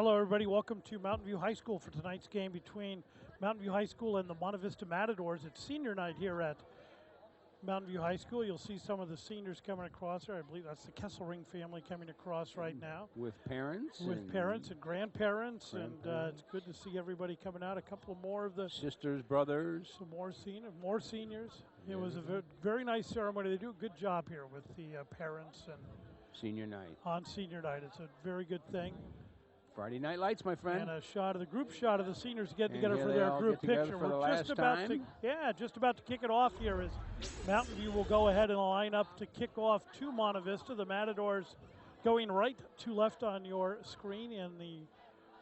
Hello, everybody. Welcome to Mountain View High School for tonight's game between Mountain View High School and the Monta Vista Matadors. It's senior night here at Mountain View High School. You'll see some of the seniors coming across there. I believe that's the Kesselring family coming across right now. With parents. With parents and grandparents. And it's good to see everybody coming out. A couple more of the sisters, brothers. Some more seniors. It was a very nice ceremony. They do a good job here with the parents and senior night. On senior night. It's a very good thing. Friday night lights, my friend. And a shot of the group shot of the seniors getting together for their group picture. We're just about to kick it off here as Mountain View will go ahead and line up to kick off to Monta Vista. The Matadors going right to left on your screen in the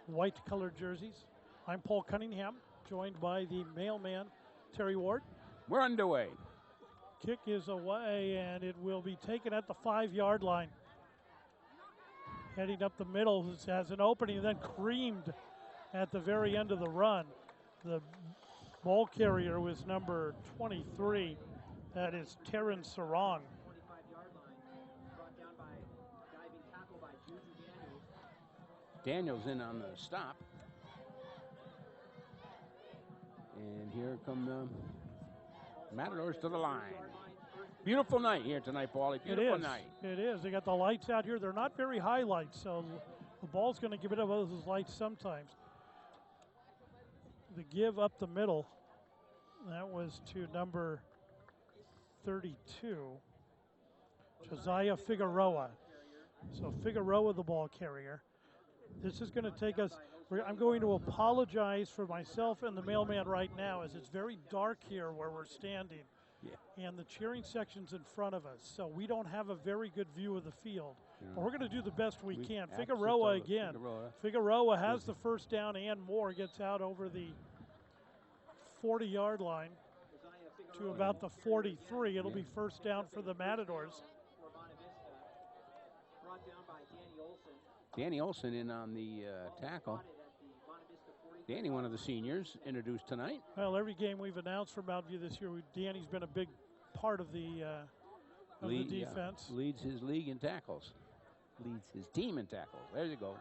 white colored jerseys. I'm Paul Cunningham, joined by the mailman, Terry Ward. We're underway. Kick is away, and it will be taken at the 5-yard line. Heading up the middle, has an opening, and then creamed at the very end of the run. The ball carrier was number 23. That is Terran Sarong. Daniels in on the stop. And here come the Matadors to the line. Beautiful night here tonight, Paulie. Beautiful night. It is. They got the lights out here. They're not very high lights, so the ball's going to give it up those lights sometimes. The give up the middle, that was to number 32, Josiah Figueroa. So Figueroa, the ball carrier. This is going to take us. I'm going to apologize for myself and the mailman right now, as it's very dark here where we're standing. Yeah. And the cheering section's in front of us, so we don't have a very good view of the field. Yeah. But we're going to do the best we can. Figueroa again. Figueroa has the first down and more, gets out over the 40-yard line to about the 43. It'll be first down for the Matadors. Danny Olson in on the tackle. Danny, one of the seniors, introduced tonight. Well, every game we've announced for Mountain View this year, Danny's been a big part of the defense. Yeah. Leads his league in tackles. Leads his team in tackles. There you go.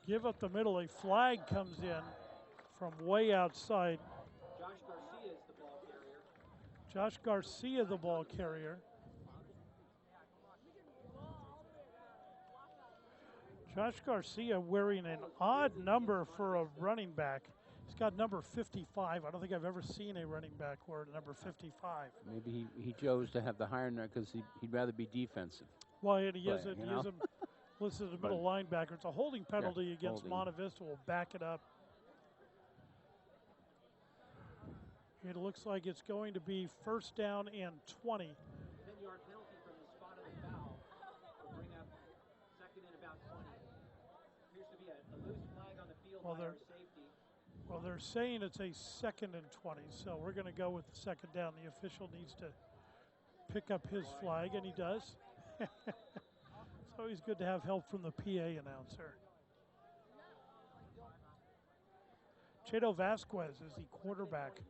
Give up the middle. A flag comes in from way outside. Josh Garcia, the ball carrier. Josh Garcia wearing an odd number for a running back. He's got number 55. I don't think I've ever seen a running back wear number 55. Maybe he chose to have the higher number because he'd rather be defensive. Well, and he is a listed as a middle linebacker. It's a holding penalty against Monta Vista. We'll back it up. It looks like it's going to be first down and 20. 10-yard penalty from the spot of the foul will bring up second and about 20. Appears to be a loose flag on the field by our safety. Well, they're saying it's a second and 20, so we're going to go with the second down. The official needs to pick up his flag, and he does. It's always good to have help from the PA announcer. Cheto Vasquez is the quarterback.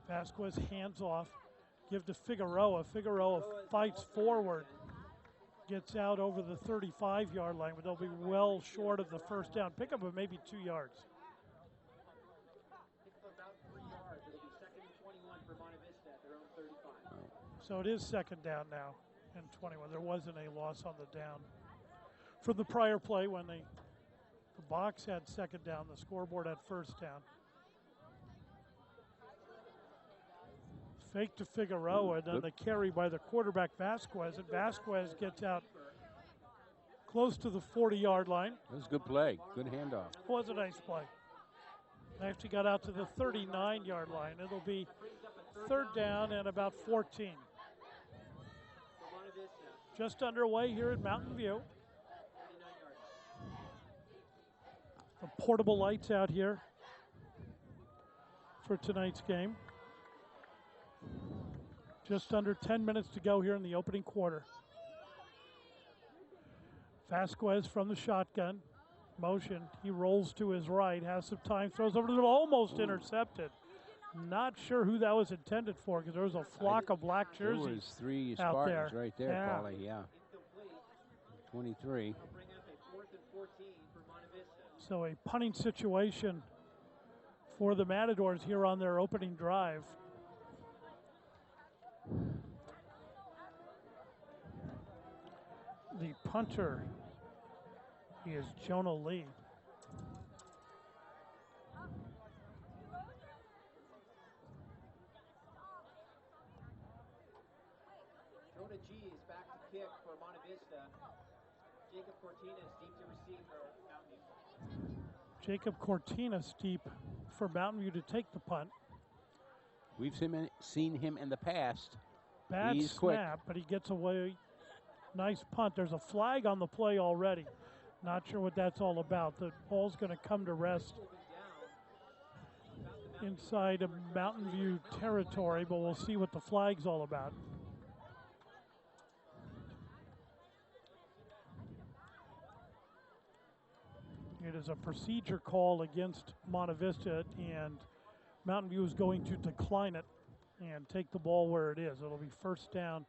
Vasquez hands off, give to Figueroa. Figueroa fights forward, gets out over the 35-yard line, but they'll be well short of the first down. Pickup of maybe 2 yards. About 3 yards. It'll be second and 21 for Monta Vista at their own 35. So it is second down now and 21. There wasn't a loss on the down. From the prior play when the box had second down, the scoreboard had first down. Fake to Figueroa, and then the carry by the quarterback Vasquez, and Vasquez gets out close to the 40-yard line. That was a good play, good handoff. It was a nice play. Actually got out to the 39-yard line. It'll be third down and about 14. Just underway here at Mountain View. The portable lights out here for tonight's game. Just under 10 minutes to go here in the opening quarter. Vasquez from the shotgun. Motion. He rolls to his right, has some time, throws over the middle, almost intercepted. Not sure who that was intended for because there was a flock of black jerseys. There was 3 out Spartans there. right there, Paulie, yeah. 23. They'll bring up a 4th and 14. So a punting situation for the Matadors here on their opening drive. The punter is Jonah Lee. Jonah G is back to kick for Monta Vista. Jacob Cortinas deep to receive for Mountain View. Jacob Cortinas deep for Mountain View to take the punt. We've seen him in the past. Bad He's snap, quick. but he gets away. Nice punt. There's a flag on the play already. Not sure what that's all about. The ball's going to come to rest inside of Mountain View territory, but we'll see what the flag's all about. It is a procedure call against Monta Vista, and Mountain View is going to decline it and take the ball where it is. It'll be first down.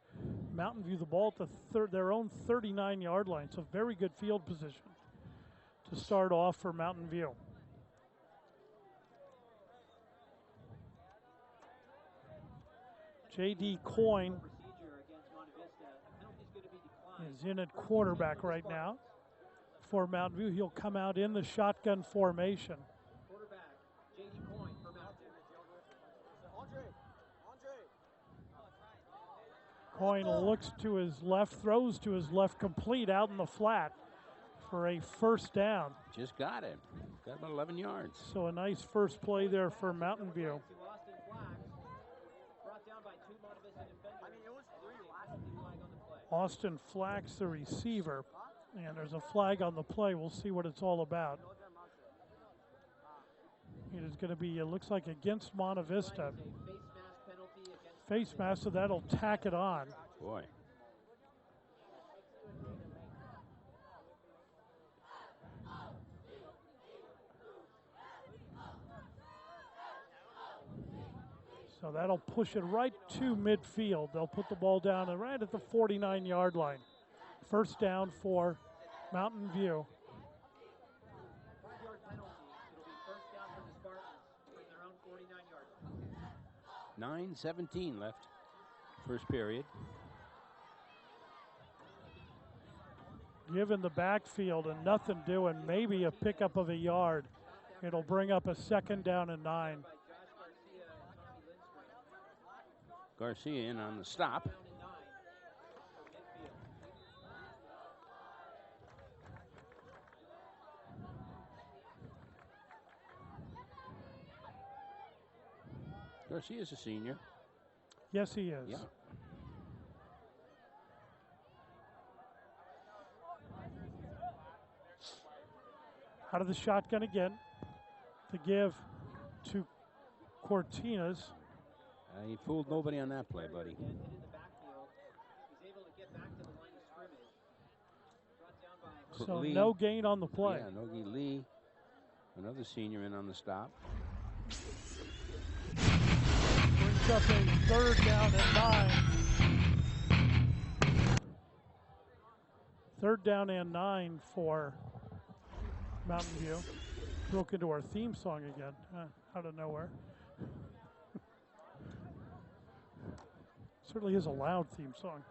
Mountain View, the ball at their own 39-yard line, so very good field position to start off for Mountain View. J.D. Coyne is in at quarterback right now for Mountain View. He'll come out in the shotgun formation. Quarterback, J.D. Coyne for Mountain View. Coyne looks to his left, throws to his left, complete out in the flat for a first down. Just got it. Got about 11 yards. So a nice first play there for Mountain View. Brought down by two Monta Vista defenders. Austin Flax, the receiver, and there's a flag on the play. We'll see what it's all about. It is going to be, it looks like against Monta Vista. Face mask, so that'll tack it on. Boy. So that'll push it right to midfield. They'll put the ball down right at the 49-yard line. First down for Mountain View. 5-yard penalty. It'll be first down for the Spartans from their own 49-yard line. 9:17 left. First period. Given the backfield and nothing doing, maybe a pickup of a yard. It'll bring up a second down and 9. Garcia in on the stop. Garcia's a senior. Yes, he is. Yeah. Out of the shotgun again to give to Cortinas. He fooled nobody on that play, buddy. So Lee. no gain on the play. Yeah, Nogi Lee, another senior in on the stop. Brings up a third down and 9. Third down and 9 for Mountain View. Broke into our theme song again, out of nowhere. Certainly is a loud theme song.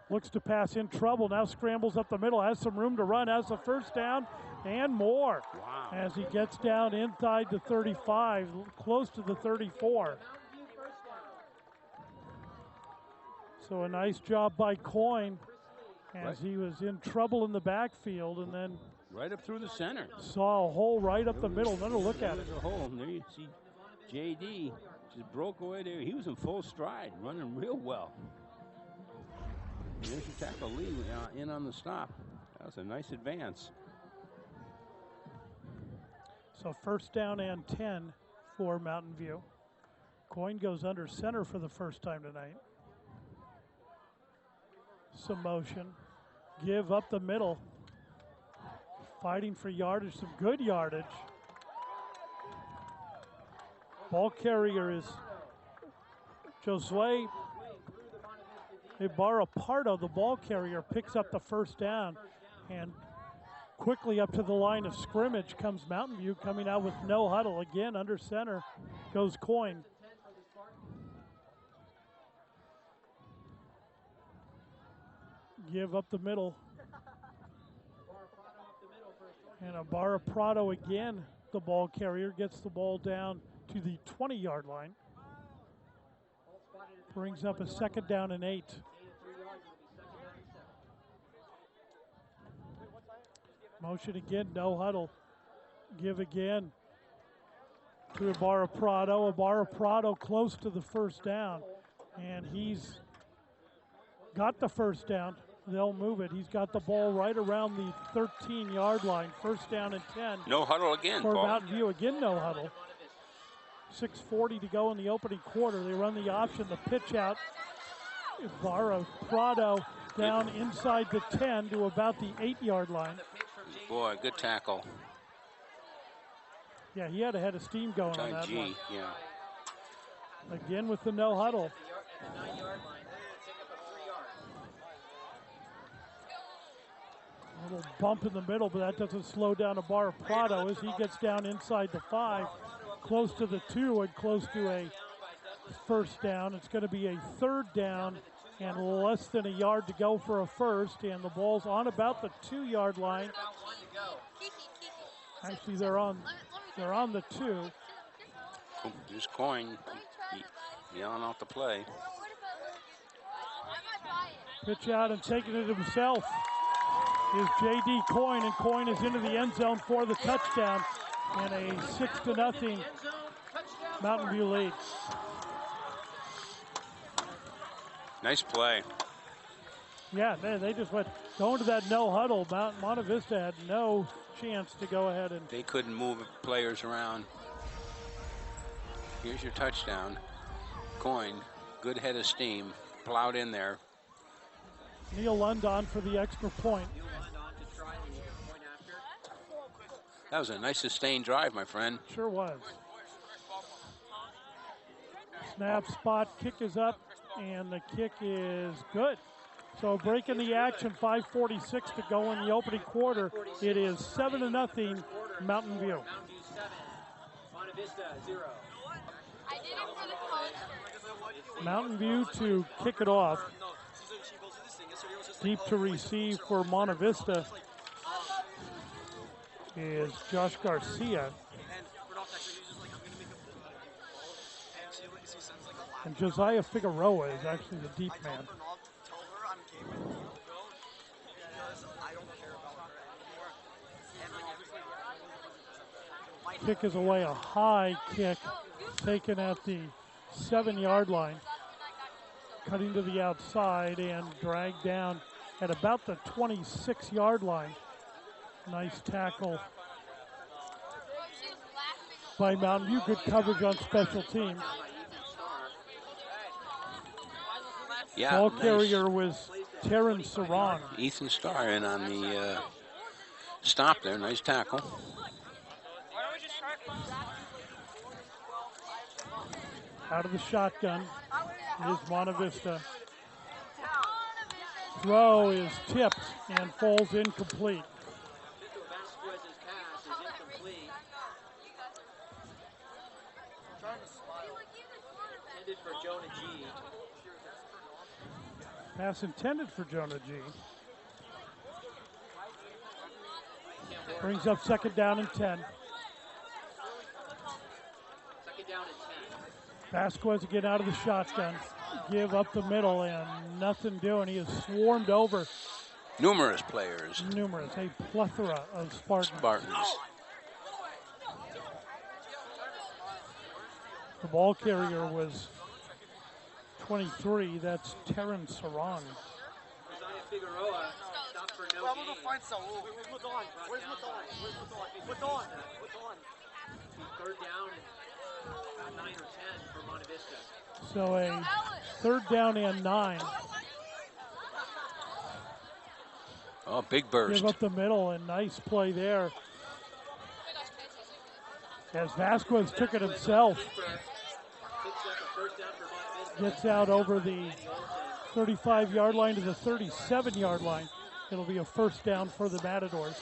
Looks to pass in trouble, now scrambles up the middle, has some room to run, has the first down and more. Wow. As he gets down inside the 35, close to the 34. So a nice job by Coyne as he was in trouble in the backfield and then right up through the center. saw a hole right up the middle. Another look at it. There's a hole. And there you see JD just broke away there. He was in full stride, running real well. There's your tackle Lee in on the stop. That was a nice advance. So first down and 10 for Mountain View. Coyne goes under center for the first time tonight. Some motion. Give up the middle. Fighting for yardage, some good yardage. Ball carrier is Josue Ibarra. Part of the ball carrier picks up the first down, and quickly up to the line of scrimmage comes Mountain View, coming out with no huddle. Again, under center goes Coyne. Give up the middle. And Ibarra Prado again, the ball carrier, gets the ball down to the 20-yard line. Brings up a 2nd down and 8. Motion again, no huddle. Give again to Ibarra Prado. Ibarra Prado close to the 1st down, and he's got the 1st down. They'll move it. He's got the ball right around the 13-yard line. 1st down and 10. No huddle again, for Paul. Mountain View. Again, no huddle. 6:40 to go in the opening quarter. They run the option, the pitch out. Ibarra Prado down inside the 10 to about the 8-yard line. Boy, good tackle. Yeah, he had a head of steam going on that one. Yeah. Again with the no huddle. A little bump in the middle, but that doesn't slow down Ibarra Prado as he gets down inside the 5, close to the 2 and close to a 1st down. It's going to be a 3rd down and less than a yard to go for a 1st, and the ball's on about the 2-yard line. Actually, they're on the 2. Oh, here's Coyne yelling out the play. Pitch out and taking it himself is J.D. Coyne, and Coyne is into the end zone for the touchdown, and a 6-0 Mountain View lead. Nice play. Yeah, they just went going to that no huddle. Monta Vista had no chance to go ahead and. They couldn't move players around. Here's your touchdown. Coyne, good head of steam, plowed in there. Neil Lundon for the extra point. That was a nice sustained drive, my friend. Sure was. Snap, spot, kick is up, and the kick is good. So breaking the action, 5:46 to go in the opening quarter. It is 7-0 Mountain View. Monta Vista 0. Mountain View to kick it off. Deep to receive for Monta Vista is Josh Garcia. And Josiah Figueroa is actually the deep man. Kick is away, a high kick taken at the 7-yard line. Cutting to the outside and dragged down at about the 26-yard line. Nice tackle by Mountain View. Good coverage on special teams. Yeah, ball nice. carrier was Terran Sarong. Ethan Starr in on the stop there. Nice tackle. Out of the shotgun is Monta Vista. Throw is tipped and falls incomplete. Pass intended for Jonah G. Brings up 2nd down and 10. Vasquez again out of the shotgun. Give up the middle and nothing doing. He is swarmed over. Numerous players. Numerous, a plethora of Spartans. The ball carrier was 23. That's Terran Sarong. Figueroa stopped for no gain. Where's Madon? Where's Madon? 3rd down and about 9 or 10 for Monta Vista. So a 3rd down and 9. Oh, big burst. Give up the middle and nice play there. As Vasquez took it himself. Gets out over the 35-yard line to the 37-yard line. It'll be a 1st down for the Matadors.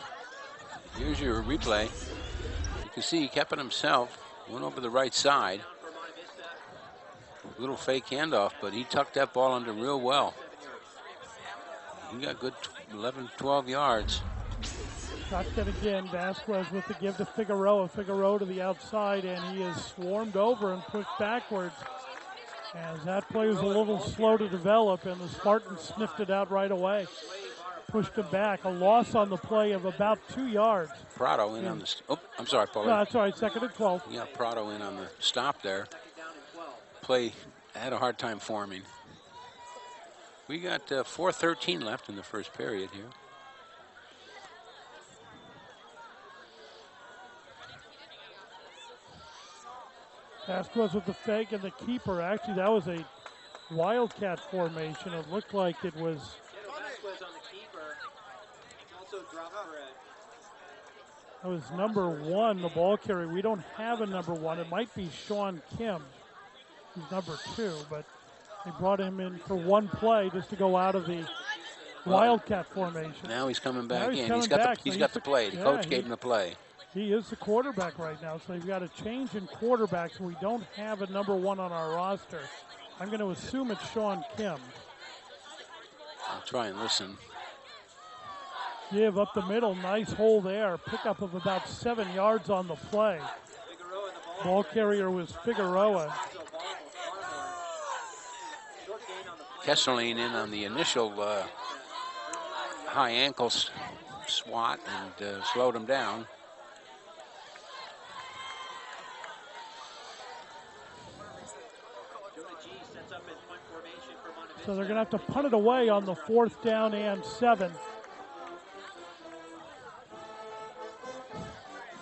Here's your replay. You can see he kept it himself. Went over the right side. Little fake handoff, but he tucked that ball under real well. He got good 11, 12 yards. Tucked it again. Vasquez with the give to Figueroa. Figueroa to the outside, and he is swarmed over and pushed backwards. As that play was a little slow to develop, and the Spartans sniffed it out right away. Pushed him back. A loss on the play of about 2 yards. Prado in on the... Oh, I'm sorry, Paul. No, that's all right. 2nd and 12. Yeah, Prado in on the stop there. Play had a hard time forming. We got 4:13 left in the first period here. Vasquez with the fake and the keeper. Actually, that was a wildcat formation. It looked like it was. Vasquez on the keeper. Also dropped for it. That was number 1, the ball carrier. We don't have a number 1. It might be Sean Kim, who's number 2, but they brought him in for one play just to go out of the wildcat formation. Now he's coming back in. He's got the play. The coach gave him the play. He is the quarterback right now, so they've got a change in quarterbacks. We don't have a number 1 on our roster. I'm going to assume it's Sean Kim. I'll try and listen. Give up the middle, nice hole there. Pickup of about 7 yards on the play. Ball carrier was Figueroa. Kesseline in on the initial high ankle swat and slowed him down. So they're going to have to punt it away on the 4th down and 7.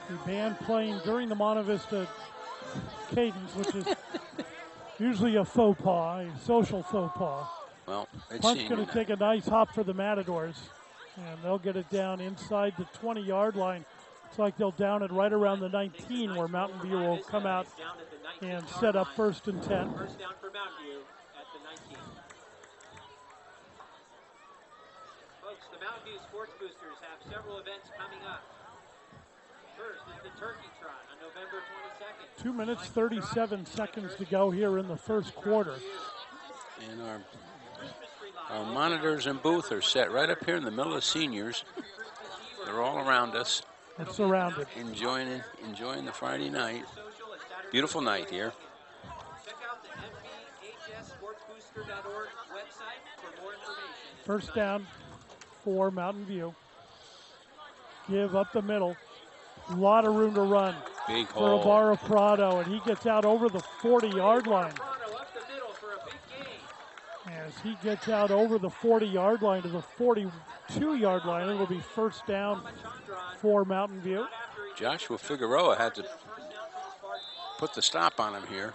The band playing during the Monta Vista cadence, which is usually a faux pas, a social faux pas. Well, Punt's going to take a nice hop for the Matadors, and they'll get it down inside the 20-yard line. It's like they'll down it right around the 19, where Mountain View will come out and set up 1st and 10. First down for Mountain View at the 19. Folks, the Mountain View Sports Boosters have several events coming up. First is the Turkey Trot on November 22nd. 2 minutes, 37 seconds to go here in the first quarter. And our monitors and booth are set right up here in the middle of seniors. They're all around us. It's surrounded. Enjoying the Friday night. Beautiful night here. Check out the mvhsportsbooster.org website for more information. First down for Mountain View. Give up the middle. A lot of room to run Big for hole. Ibarra Prado, and he gets out over the 40-yard line. As he gets out over the 40-yard line to the 42-yard line, it'll be first down for Mountain View. Joshua Figueroa had to put the stop on him here.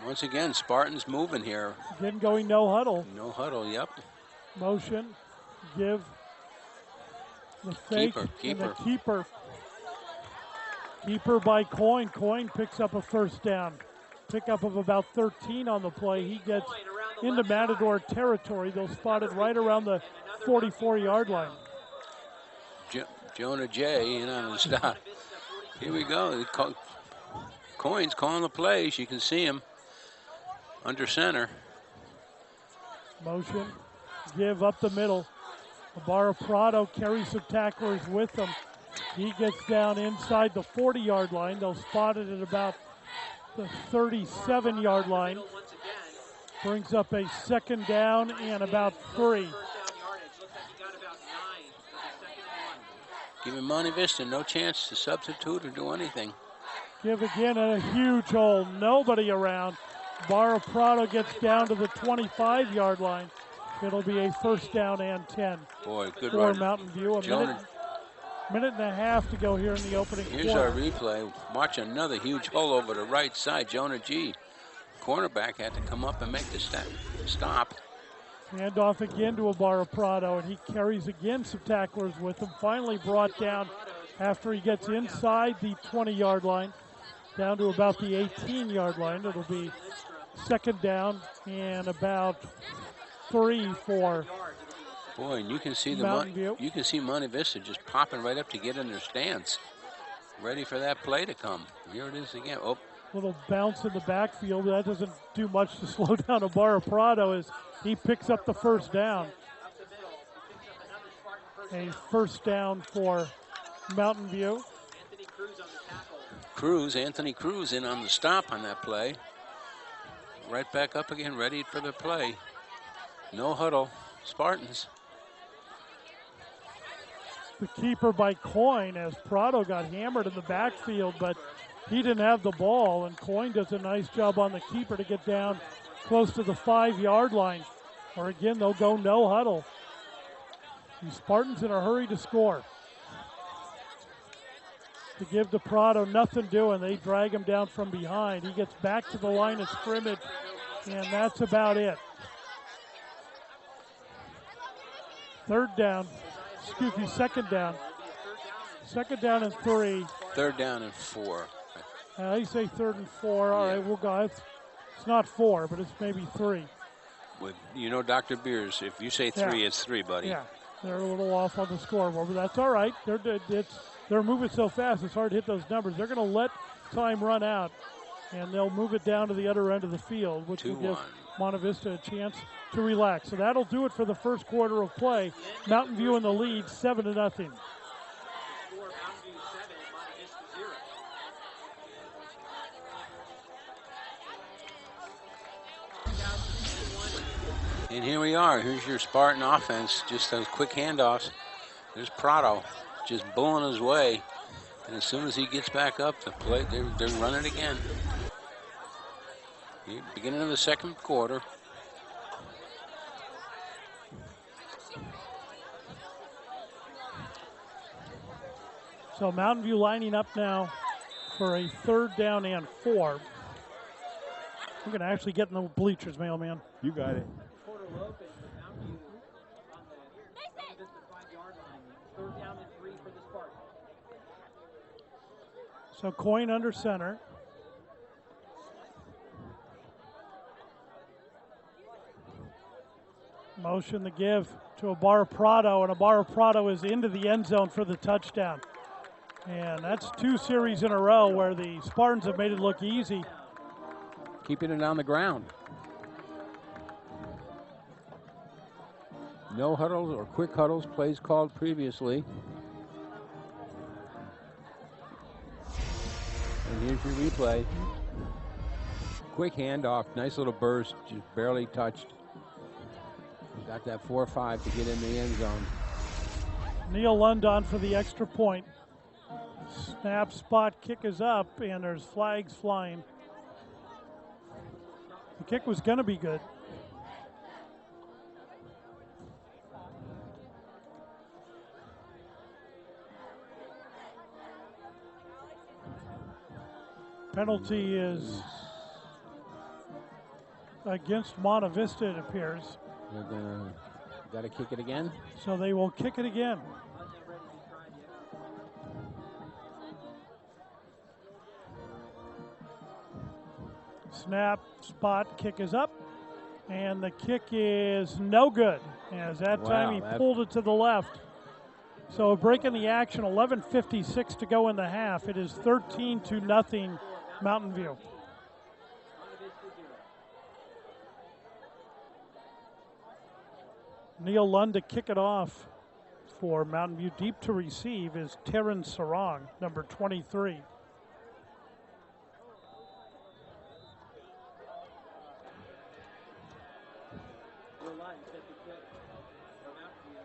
Once again, Spartans moving here. Again going no huddle. No huddle, yep. Motion, give, the fake, Keeper. and the keeper. Keeper by Coyne. Coyne picks up a first down. Pickup of about 13 on the play. He gets into Matador territory. They'll spot it right around the 44-yard line. Jonah J in on the stop. Here we go. Coyne's calling the plays. You can see him under center. Motion, give up the middle. Ibarra Prado carries some tacklers with him. He gets down inside the 40-yard line. They'll spot it at about the 37-yard line. Brings up a second down and about 3. Giving Monta Vista no chance to substitute or do anything. Give again a huge hole. Nobody around. Ibarra Prado gets down to the 25-yard line. It'll be a first down and 10. Boy, good for run. Mountain View. A minute and a half to go here in the opening Here's quarter. our replay. Watch another huge hole over the right side. Jonah G, cornerback, had to come up and make the stop. Hand off again to Ibarra Prado, and he carries again some tacklers with him. Finally brought down after he gets inside the 20-yard line, down to about the 18-yard line. It'll be second down and about 3 for Boy, and you can see Mountain View. you can see Monta Vista just popping right up to get in their stance, ready for that play to come. Here it is again. Oh, Little bounce in the backfield. That doesn't do much to slow down Ibarra Prado as he picks up the first down. A first down for Mountain View. Anthony Cruz in on the stop on that play. Right back up again, ready for the play. No huddle, Spartans. The keeper by Coyne as Prado got hammered in the backfield, but he didn't have the ball, and Coyne does a nice job on the keeper to get down close to the 5-yard line. Or again, they'll go no huddle. The Spartans in a hurry to score. To give to Prado, nothing doing. They drag him down from behind. He gets back to the line of scrimmage, and that's about it. Second down. Second down and 3. Third down and 4. I say 3rd and 4. All right, we'll go. It's not 4, but it's maybe 3. You know, Dr. Beers, if you say 3, it's 3, buddy. Yeah, they're a little off on the scoreboard, but that's all right. They're moving so fast, it's hard to hit those numbers. They're going to let time run out, and they'll move it down to the other end of the field, which will give Monta Vista a chance to relax. So that'll do it for the first quarter of play. Mountain View in the lead, 7-0. And here we are. Here's your Spartan offense. Just those quick handoffs. There's Prado just bulling his way. And as soon as he gets back up, the play, they're running again. Beginning of the second quarter. So Mountain View lining up now for a 3rd down and 4. We're going to actually get in the bleachers, mailman. You got it. So Coyne under center. Motion to give to Ibarra Prado, and Ibarra Prado is into the end zone for the touchdown. And that's 2 series in a row where the Spartans have made it look easy. Keeping it on the ground. No huddles or quick huddles, plays called previously. And here's your replay. Quick handoff, nice little burst, just barely touched. Got that 4-5 to get in the end zone. Neil Lundon for the extra point. Snap, spot, kick is up, and there's flags flying. The kick was going to be good. Penalty is against Monta Vista, it appears. They're got to kick it again. So they will kick it again. Snap, spot, kick is up, and the kick is no good. As that time he pulled it to the left. So a break in the action, 11:56 to go in the half. It is 13-0 Mountain View. Neil Lund to kick it off for Mountain View. Deep to receive is Terran Sarong, number 23.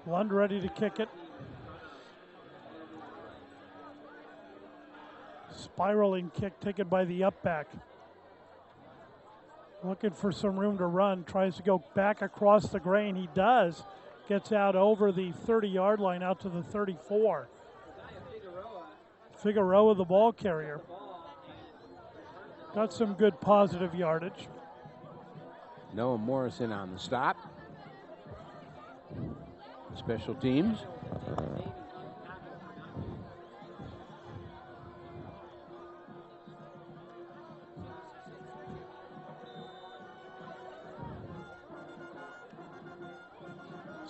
Lund ready to kick it. Spiraling kick taken by the up back. Looking for some room to run, tries to go back across the grain. He does. Gets out over the 30-yard line out to the 34. Figueroa, the ball carrier. Got some good positive yardage. Noah Morrison on the stop. Special teams.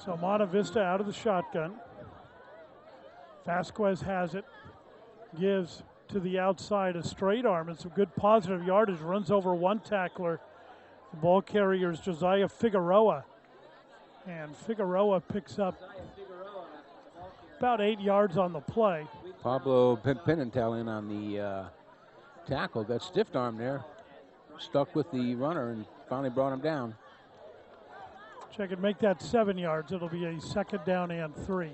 So Monta Vista out of the shotgun. Vasquez has it. Gives to the outside a straight arm and some good positive yardage. Runs over one tackler. The ball carrier is Josiah Figueroa. And Figueroa picks up about 8 yards on the play. Pablo Pimentel in on the tackle. Got stiff arm there. Stuck with the runner and finally brought him down. Check and make that 7 yards. It'll be a 2nd down and 3.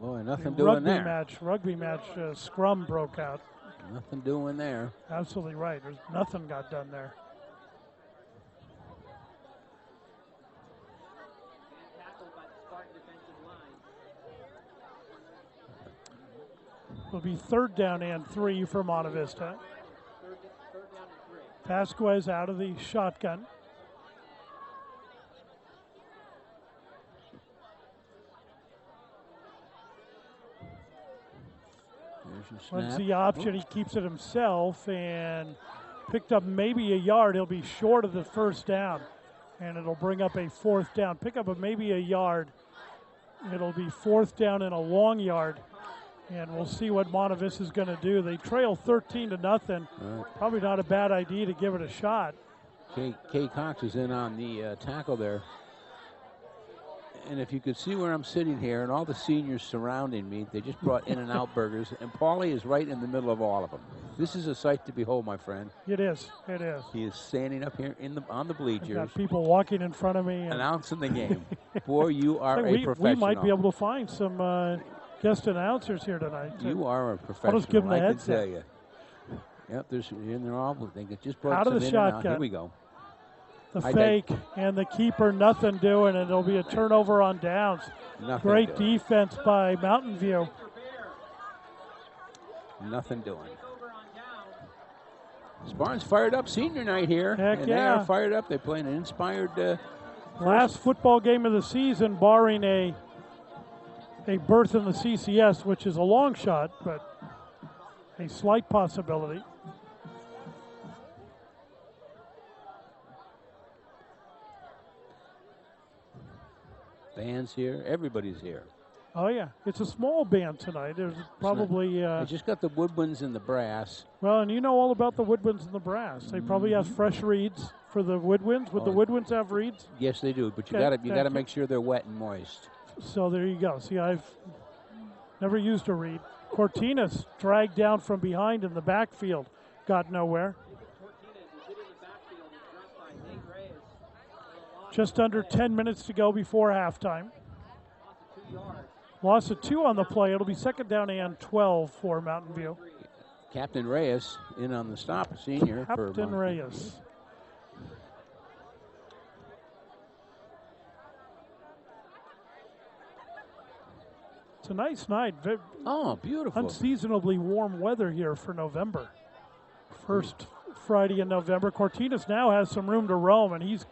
Boy, nothing doing there. Rugby match scrum broke out. Nothing doing there. Absolutely right. There's nothing got done there. It'll be 3rd down and 3 for Monta Vista. Vasquez out of the shotgun. Runs the option, he keeps it himself and picked up maybe a yard. He'll be short of the 1st down, and it'll bring up a 4th down. Pick up maybe a yard. It'll be 4th down and a long yard, and we'll see what Monta Vista is going to do. They trail 13-0. Right. Probably not a bad idea to give it a shot. Kay Cox is in on the tackle there. And if you could see where I'm sitting here and all the seniors surrounding me, they just brought In-N-Out burgers, and Paulie is right in the middle of all of them. This is a sight to behold, my friend. It is. It is. He is standing up here on the bleachers. I've got people walking in front of me. Announcing the game. Boy, you are a professional. We might be able to find some guest announcers here tonight. You are a professional. I'll just give them the headset. headset. I can tell you. Yep, they're all. They just brought out of the shotgun. Here we go. The fake and the keeper, nothing doing, and it'll be a turnover on downs. Great defense by Mountain View. Nothing doing. Spartans fired up senior night here. Heck and yeah. They are fired up. They're playing an inspired. Last football game of the season, barring a berth in the CCS, which is a long shot, but a slight possibility. Band's here. Everybody's here. Oh, yeah. It's a small band tonight. There's probably... they just got the woodwinds and the brass. Well, and you know all about the woodwinds and the brass. They probably have fresh reeds for the woodwinds. Would the woodwinds have reeds? Yes, they do. But you got to make sure they're wet and moist. So there you go. See, I've never used a reed. Cortinas dragged down from behind in the backfield. Got nowhere. Just under 10 minutes to go before halftime. Loss of 2 on the play. It'll be 2nd down and 12 for Mountain View. Captain Reyes in on the stop, senior. Captain Reyes. It's a nice night. Oh, beautiful. Unseasonably warm weather here for November. First Friday in November. Cortinas now has some room to roam, and he's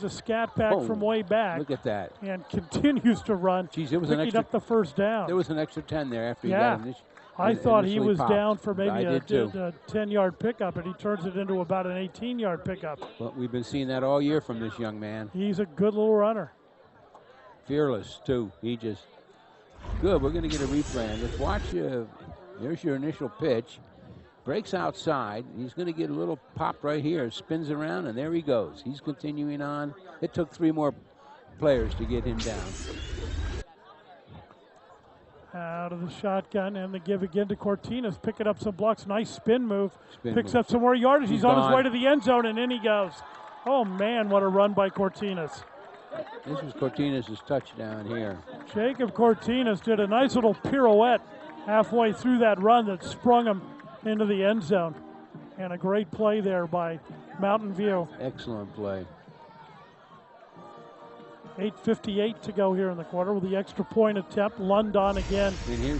a scat back from way back. Look at that. And continues to run. Jeez, it was picking up the 1st down. There was an extra 10 there after he got him. I thought he was down for maybe a 10-yard pickup, and he turns it into about an 18-yard pickup. Well, we've been seeing that all year from this young man. He's a good little runner. Fearless, too. He just good. We're going to get a replay. Let's watch. There's your initial pitch. Breaks outside. He's going to get a little pop right here. Spins around, and there he goes. He's continuing on. It took 3 more players to get him down. Out of the shotgun, and the give again to Cortinas. Picking up some blocks. Nice spin move. Picks up some more yardage. He's on his way to the end zone, and in he goes. Oh, man, what a run by Cortinas. This was Cortinas' touchdown here. Jacob Cortinas did a nice little pirouette halfway through that run that sprung him into the end zone. And a great play there by Mountain View. Excellent play. 8:58 to go here in the quarter with the extra point attempt. London again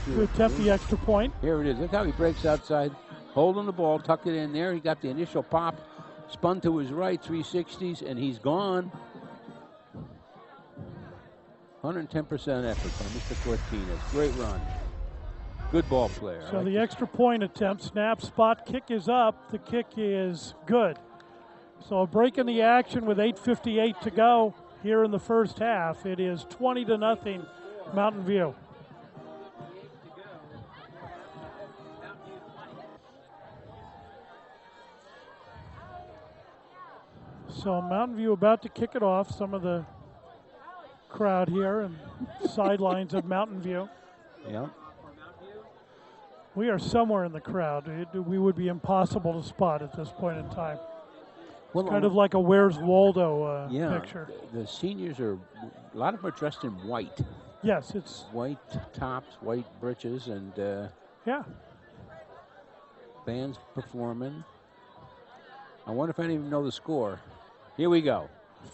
to attempt the extra point. Here it is. Look how he breaks outside, holding the ball, tuck it in there. He got the initial pop, spun to his right, 360s, and he's gone. 110% effort by Mr. Cortinas. Great run. Good ball player. So the extra point attempt, snap, spot, kick is up. The kick is good. So a break in the action with 8:58 to go here in the first half. It is 20-0 Mountain View. So Mountain View about to kick it off. Some of the crowd here and sidelines of Mountain View. Yeah. We are somewhere in the crowd. We would be impossible to spot at this point in time. Well, Kind of like a Where's Waldo picture. The seniors a lot of them are dressed in white. Yes, it's White tops, white breeches, and yeah. bands performing. I wonder if any of them know the score. Here we go.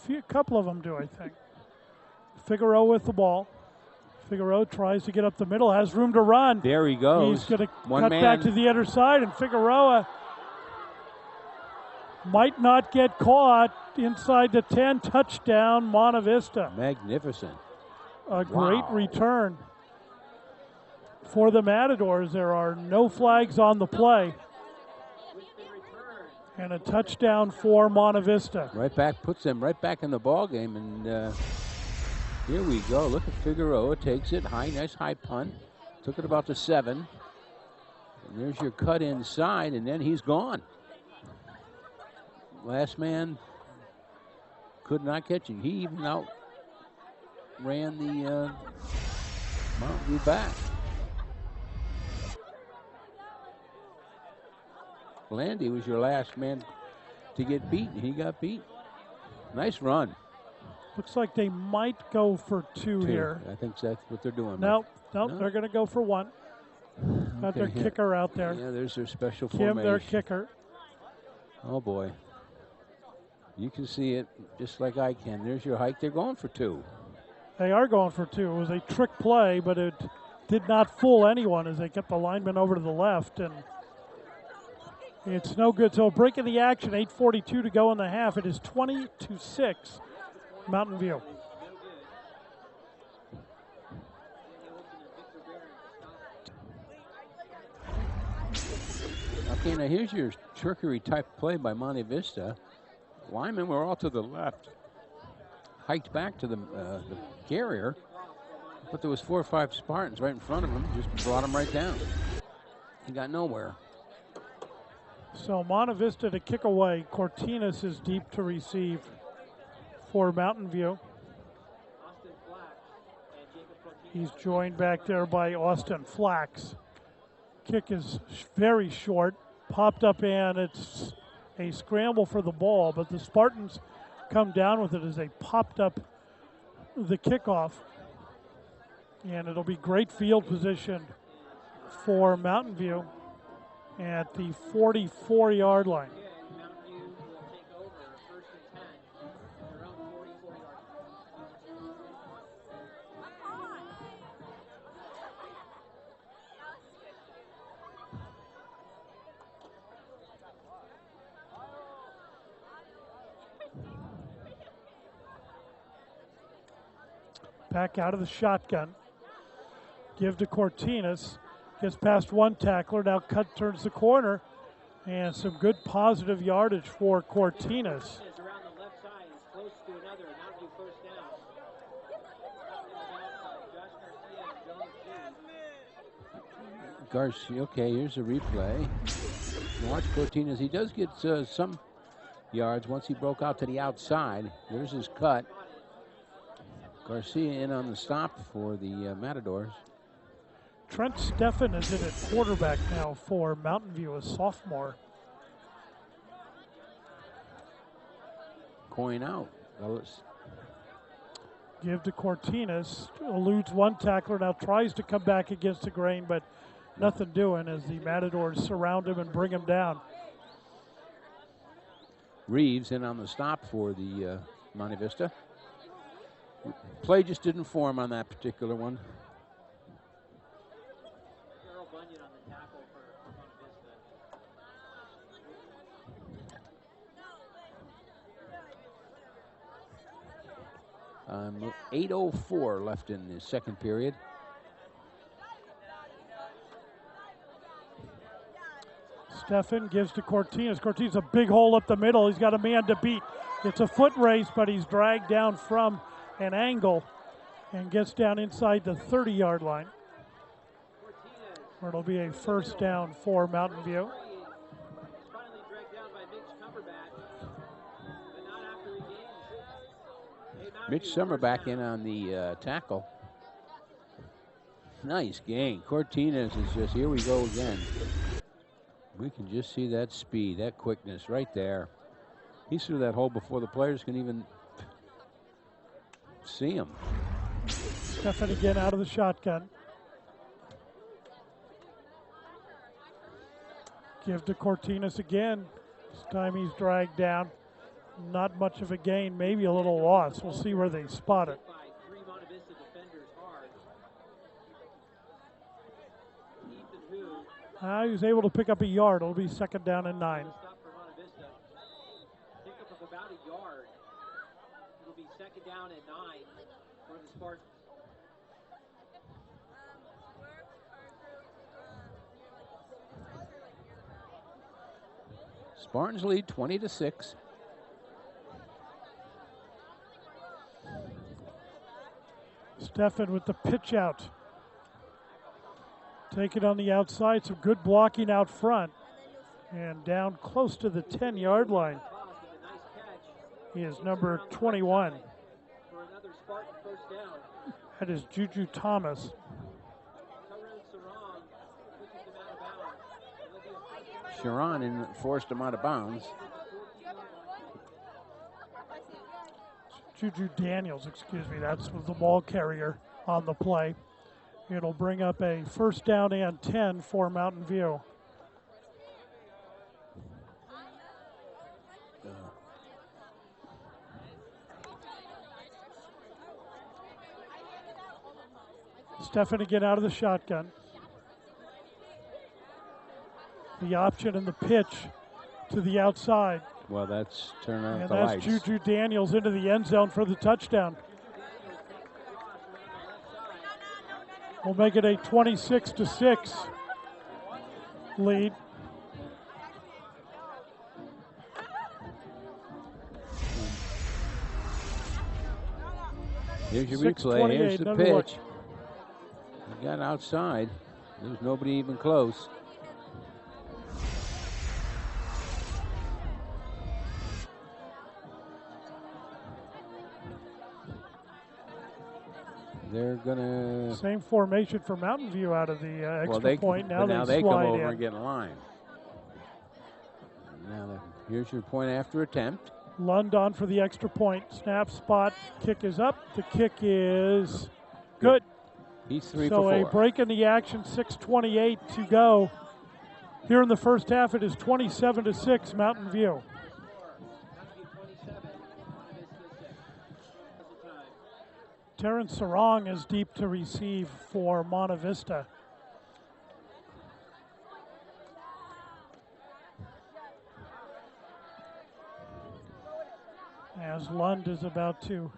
A couple of them do, I think. Figaro with the ball. Figaro tries to get up the middle, has room to run. There he goes. He's going to One cut man. back to the other side, and Figueroa might not get caught inside the 10. Touchdown, Monta Vista. Magnificent. A great return for the Matadors. There are no flags on the play. And a touchdown for Monta Vista. Right back, puts them right back in the ball game, and here we go. Look at Figueroa, takes it high, nice high punt. Took it about to 7. And there's your cut inside, and then he's gone. Last man could not catch him. He even outran the Mountain View back. Landy was your last man to get beaten. He got beat. Nice run. Looks like they might go for two here. I think that's what they're doing. No, they're going to go for one. Got their kicker out there. Yeah, there's their special Kim, formation. their kicker. Oh, boy. You can see it just like I can. There's your hike. They're going for 2. They are going for 2. It was a trick play, but it did not fool anyone as they kept the lineman over to the left, and it's no good. So break in the action, 8:42 to go in the half. It is 20-6, Mountain View. Okay, now here's your trickery type play by Monta Vista. Linemen were all to the left, hiked back to the carrier, but there was 4 or 5 Spartans right in front of him, just brought him right down. He got nowhere. So Monta Vista to kick away. Cortinas is deep to receive for Mountain View. He's joined back there by Austin Flax. Kick is very short, popped up, and it's a scramble for the ball, but the Spartans come down with it as they popped up the kickoff. And it'll be great field position for Mountain View at the 44-yard line. Back out of the shotgun. Give to Cortinas. Gets past one tackler. Now turns the corner. And some good positive yardage for Cortinas. Garcia, okay, here's a replay. Watch Cortinas. He does get some yards once he broke out to the outside. There's his cut. Garcia in on the stop for the Matadors. Trent Steffen is in at quarterback now for Mountain View, a sophomore. Coin out. Give to Cortinas. Eludes one tackler. Now tries to come back against the grain, but nothing doing as the Matadors surround him and bring him down. Reeves in on the stop for the Monta Vista. Play just didn't form on that particular one. Monta 8:04 left in the second period. Stefan gives to Cortinas. Cortinas a big hole up the middle. He's got a man to beat. It's a foot race, but he's dragged down from an angle and gets down inside the 30-yard line, where it'll be a first down for Mountain View. Mitch Summer back in on the tackle. Nice gain. Cortinas is just, here we go again. We can just see that speed, that quickness right there. He's through that hole before the players can even see him. Stefan again out of the shotgun. Give to Cortinas again. This time he's dragged down. Not much of a gain, maybe a little loss. We'll see where they spot it. He was able to pick up a yard. It'll be second down and 9. Pick up of about a yard. It'll be second down and 9 for the Spartans. Spartans lead 20-6. Stefan with the pitch out. Take it on the outside, some good blocking out front. And down close to the 10-yard line. He is number 21. For another Spartan first down. That is Juju Thomas. Sharon forced him out of bounds. Juju Daniels, excuse me, that's the ball carrier on the play. It'll bring up a first down and 10 for Mountain View. Stefan again out of the shotgun. The option and the pitch to the outside. Well, that's turn out and the that's lights. Juju Daniels into the end zone for the touchdown. We'll make it a 26-6 lead. Here's your replay. Here's the another pitch. He got outside. There's nobody even close. They're gonna same formation for Mountain View out of the extra point. Now they come over in. and get in line. Now here's your point after attempt. Lund on for the extra point. Snap, spot, kick is up. The kick is good. He's 3 so for 4. A break in the action, 6:28 to go. Here in the first half, it is 27-6 Mountain View. Terrence Sarong is deep to receive for Monta Vista. As Lund is about to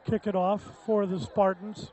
kick it off for the Spartans.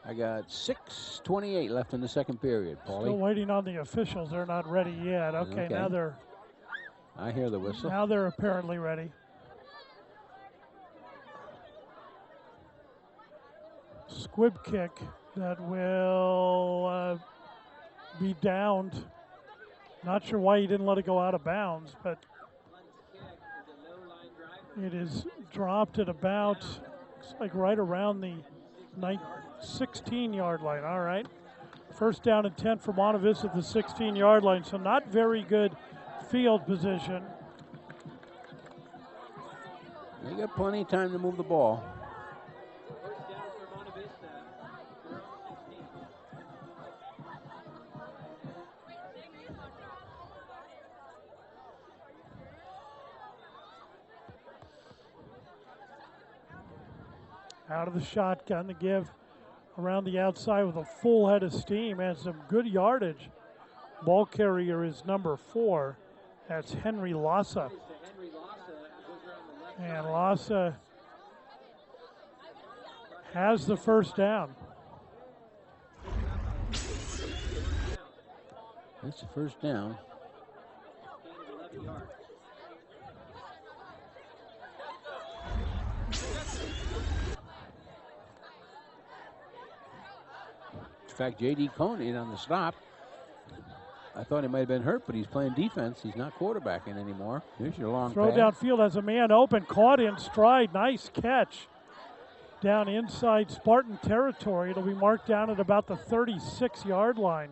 I got 6:28 left in the second period, Paulie. Still waiting on the officials. They're not ready yet. Okay, now they're... I hear the whistle. Now they're apparently ready. Squib kick that will be downed. Not sure why he didn't let it go out of bounds, but it is dropped at about, looks like right around the 16-yard line. All right. First down and 10 for Monta Vista at the 16-yard line, so not very good field position. They got plenty of time to move the ball. First down for Monta Vista. They're on 16. Out of the shotgun, the give around the outside with a full head of steam and some good yardage. Ball carrier is number 4. That's Henry Lassa. And Lassa has the first down. That's the first down. In fact, J.D. Coney on the stop. I thought he might have been hurt, but he's playing defense. He's not quarterbacking anymore. Here's your long throw pass. Downfield has a man open, caught in stride. Nice catch. Down inside Spartan territory. It'll be marked down at about the 36-yard line.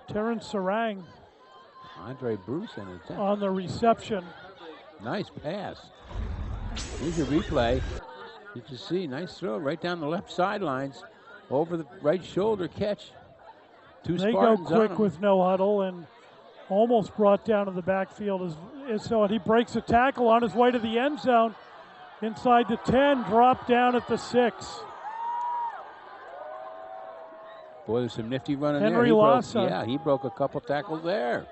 Terrence Sarang Andre Bruce on the reception. Nice pass. Here's your replay. You can see, nice throw right down the left sidelines. Over the right shoulder catch. Two They Spartans go quick with no huddle and almost brought down to the backfield. So he breaks a tackle on his way to the end zone. Inside the 10, dropped down at the 6. Boy, there's some nifty running Henry there. Lassa. Yeah, he broke a couple tackles there.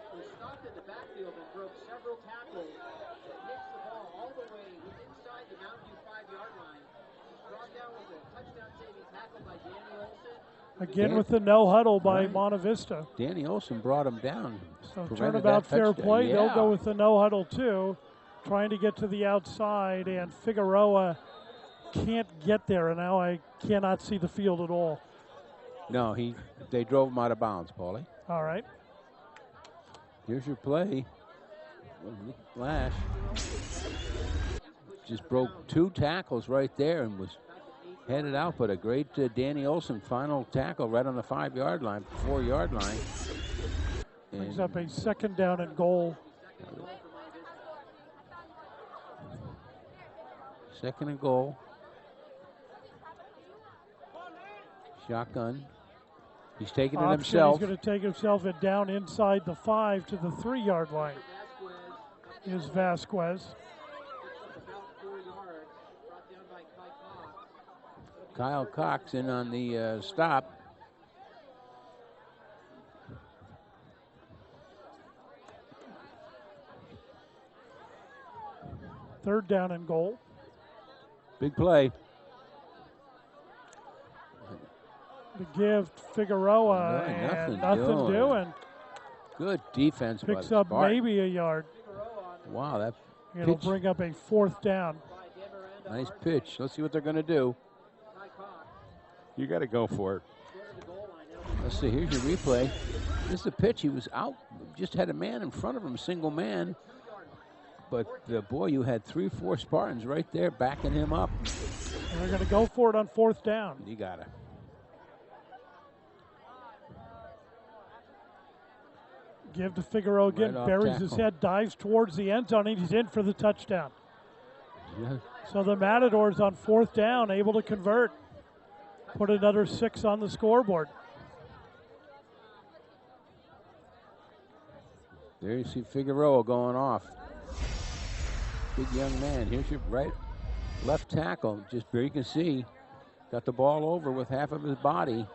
Again with the no huddle by Monta Vista. Danny Olson brought him down. So turnabout fair play. Yeah. They'll go with the no huddle too. Trying to get to the outside, and Figueroa can't get there, and now I cannot see the field at all. No, they drove him out of bounds, Paulie. All right. Here's your play. Flash. Just broke 2 tackles right there and was headed out, but a great Danny Olson final tackle right on the 5-yard line, 4-yard line. Brings up a second down and goal. Second and goal. Shotgun. He's taking it himself. He's going to take himself and down inside the 5 to the 3-yard line. Is Vasquez. Kyle Cox in on the stop. Third down and goal. Big play. The give Figueroa and nothing doing. Good defense. Picks up maybe a yard. Wow, that It'll pitch. bring up a 4th down. Nice pitch. Let's see what they're going to do. You got to go for it. Let's see. Here's your replay. This is a pitch. He was out. Just had a man in front of him, single man. But boy, you had 3-4 Spartans right there backing him up. And they're going to go for it on 4th down. You got to. Give to Figueroa again. Right buries tackle. his head, dives towards the end zone, and he's in for the touchdown. Yeah. So the Matadors on 4th down, able to convert. Put another 6 on the scoreboard. There you see Figueroa going off. Big young man. Here's your left tackle. Just there you can see. Got the ball over with half of his body.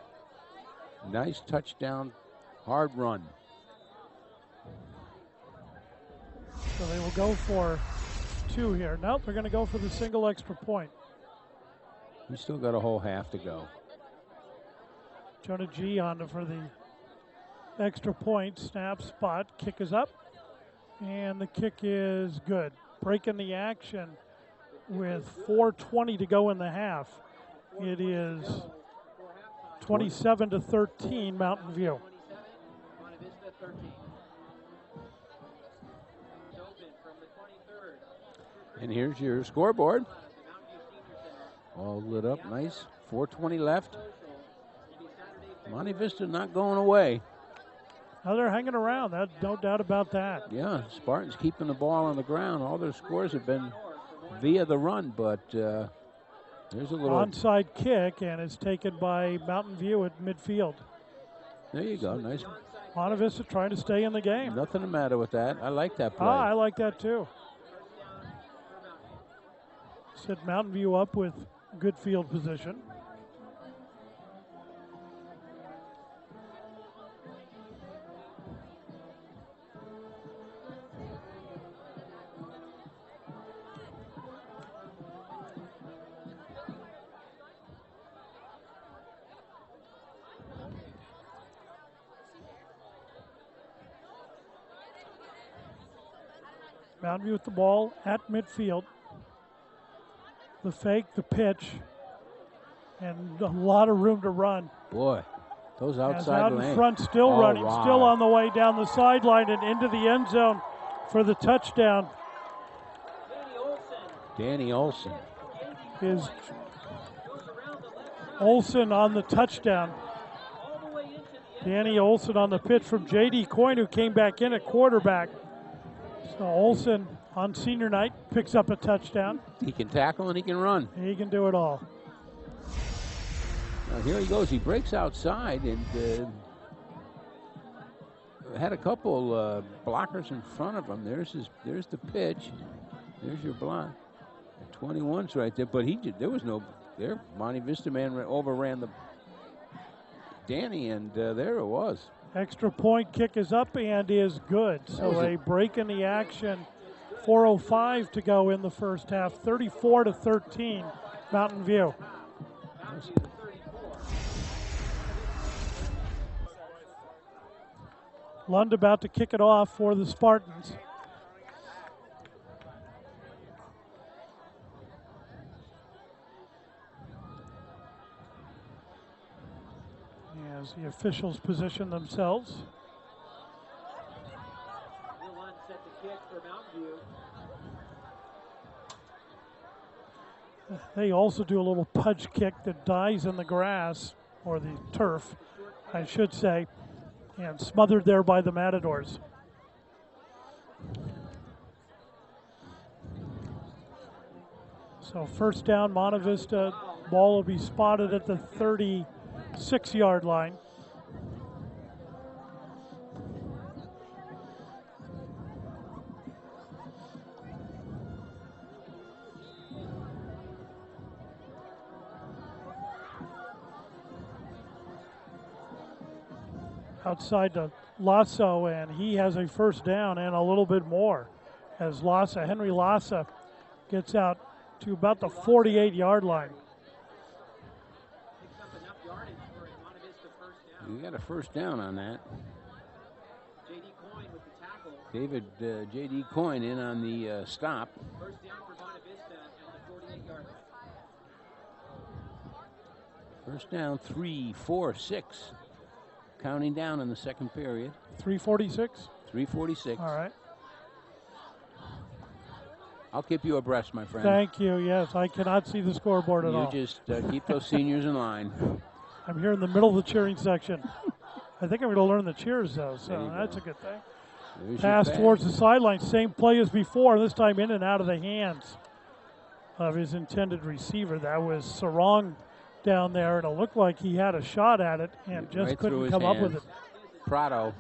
Nice touchdown. Hard run. So they will go for 2 here. Nope, they're going to go for the single extra point. We still got a whole half to go. Jonah G on for the extra point. Snap, spot, kick is up. And the kick is good. Breaking the action with 4:20 to go in the half. It is 27-13 Mountain View. And here's your scoreboard. All lit up, nice. 4:20 left. Monta Vista not going away. Now they're hanging around. No doubt about that. Yeah, Spartans keeping the ball on the ground. All their scores have been via the run, but there's a little onside kick, and it's taken by Mountain View at midfield. There you go, nice. Monta Vista trying to stay in the game. Nothing the matter with that. I like that play. I like that too. Set Mountain View up with good field position. Mountain View with the ball at midfield. The fake, the pitch, and a lot of room to run. Boy, those As outside out in lanes. front, still Oh, running, wow. still on the way down the sideline and into the end zone for the touchdown. Danny Olson. Is Olson on the touchdown. Danny Olson on the pitch from J.D. Coyne, who came back in at quarterback. So Olson on senior night picks up a touchdown. He can tackle and he can run. He can do it all. Now here he goes. He breaks outside and had a couple blockers in front of him. There's the pitch. There's your block. 21's right there, but there was no there. Monta Vista man overran the Danny, and there it was. Extra point kick is up and is good. So a break in the action. 4:05 to go in the first half. 34-13, Mountain View. Lund about to kick it off for the Spartans. As the officials position themselves. Lund set the kick for Mountain View. They also do a little pudge kick that dies in the grass, or the turf, I should say, and smothered there by the Matadors. So first down, Monta Vista. Ball will be spotted at the 36-yard line. Outside to Lasso, and he has a first down and a little bit more as Henry Lassa gets out to about the 48-yard line. Picks up enough yardage for a Monta Vista first down. You got a first down on that. J.D. Coyne with the tackle. David J.D. Coyne in on the stop. First down for Monta Vista at the 48-yard line. First down, 3, 4, 6. Counting down in the second period. 3:46? 3:46. All right. I'll keep you abreast, my friend. Thank you. Yes, I cannot see the scoreboard at all. You just keep those seniors in line. I'm here in the middle of the cheering section. I think I'm going to learn the cheers, though, There so you that's go. a good thing. There's Pass your towards the sideline. Same play as before, this time in and out of the hands of his intended receiver. That was Sarong down there, and it looked like he had a shot at it and just Right through couldn't his come up with hands. it. Prado,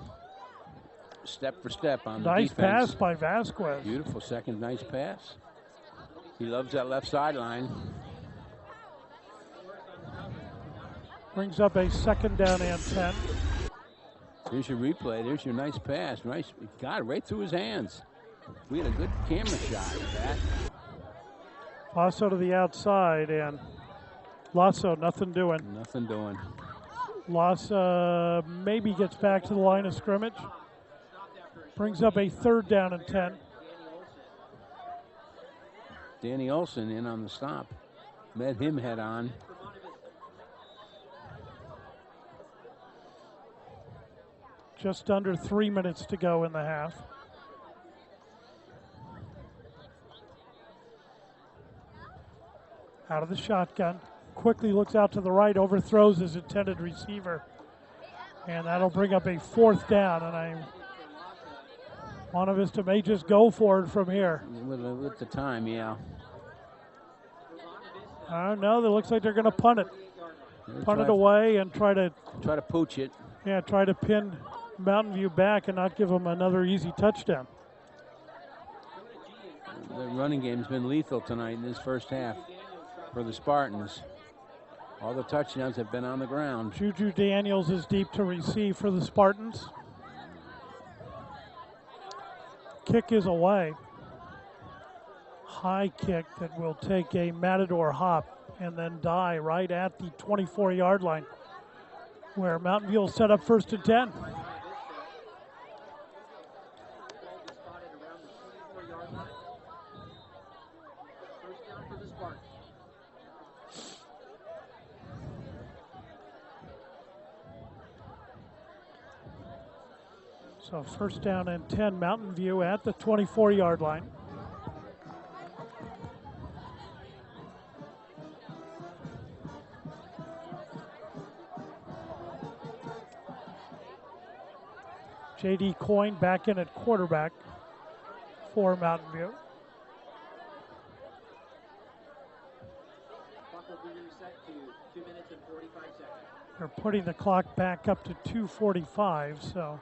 step for step on the Nice defense. pass by Vasquez. Beautiful second, nice pass. He loves that left sideline. Brings up a second down and 10. There's your replay. There's your nice pass. Nice, got it right through his hands. We had a good camera shot of that. Lasso to the outside, and Lasso, nothing doing. Nothing doing. Lasso maybe gets back to the line of scrimmage. Brings up a third down and 10. Danny Olson in on the stop. Met him head on. Just under 3 minutes to go in the half. Out of the shotgun. Quickly looks out to the right, overthrows his intended receiver. And that'll bring up a fourth down. And Monta Vista may just go for it from here. With the time, yeah. I don't know. It looks like they're going to punt it. Punt it Try- away and try to pooch it. try to pin Mountain View back and not give them another easy touchdown. the running game's been lethal tonight in this first half for the Spartans. All the touchdowns have been on the ground. Juju Daniels is deep to receive for the Spartans. Kick is away. High kick that will take a Matador hop and then die right at the 24-yard line, where Mountain View will set up 1st and 10. So 1st down and 10, Mountain View at the 24-yard line. J.D. Coyne back in at quarterback for Mountain View. Clock will be reset to 2 minutes and 45 seconds. They're putting the clock back up to 2:45, so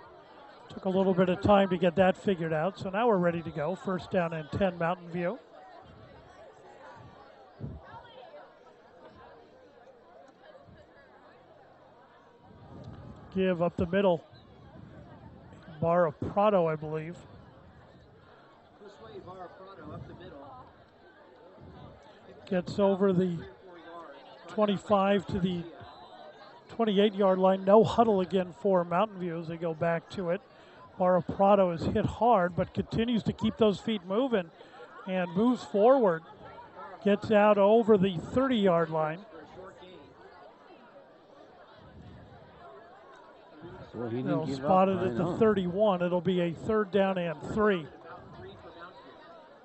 took a little bit of time to get that figured out. So now we're ready to go. 1st down and 10, Mountain View. Give up the middle. Barra Prado, I believe. Barra Prado up the middle. Gets over the 25 to the 28-yard line. No huddle again for Mountain View as they go back to it. Barra Prado is hit hard, but continues to keep those feet moving and moves forward. Gets out over the 30-yard line. Well, he They'll didn't give spot up. it at the 31. It'll be a 3rd down and 3.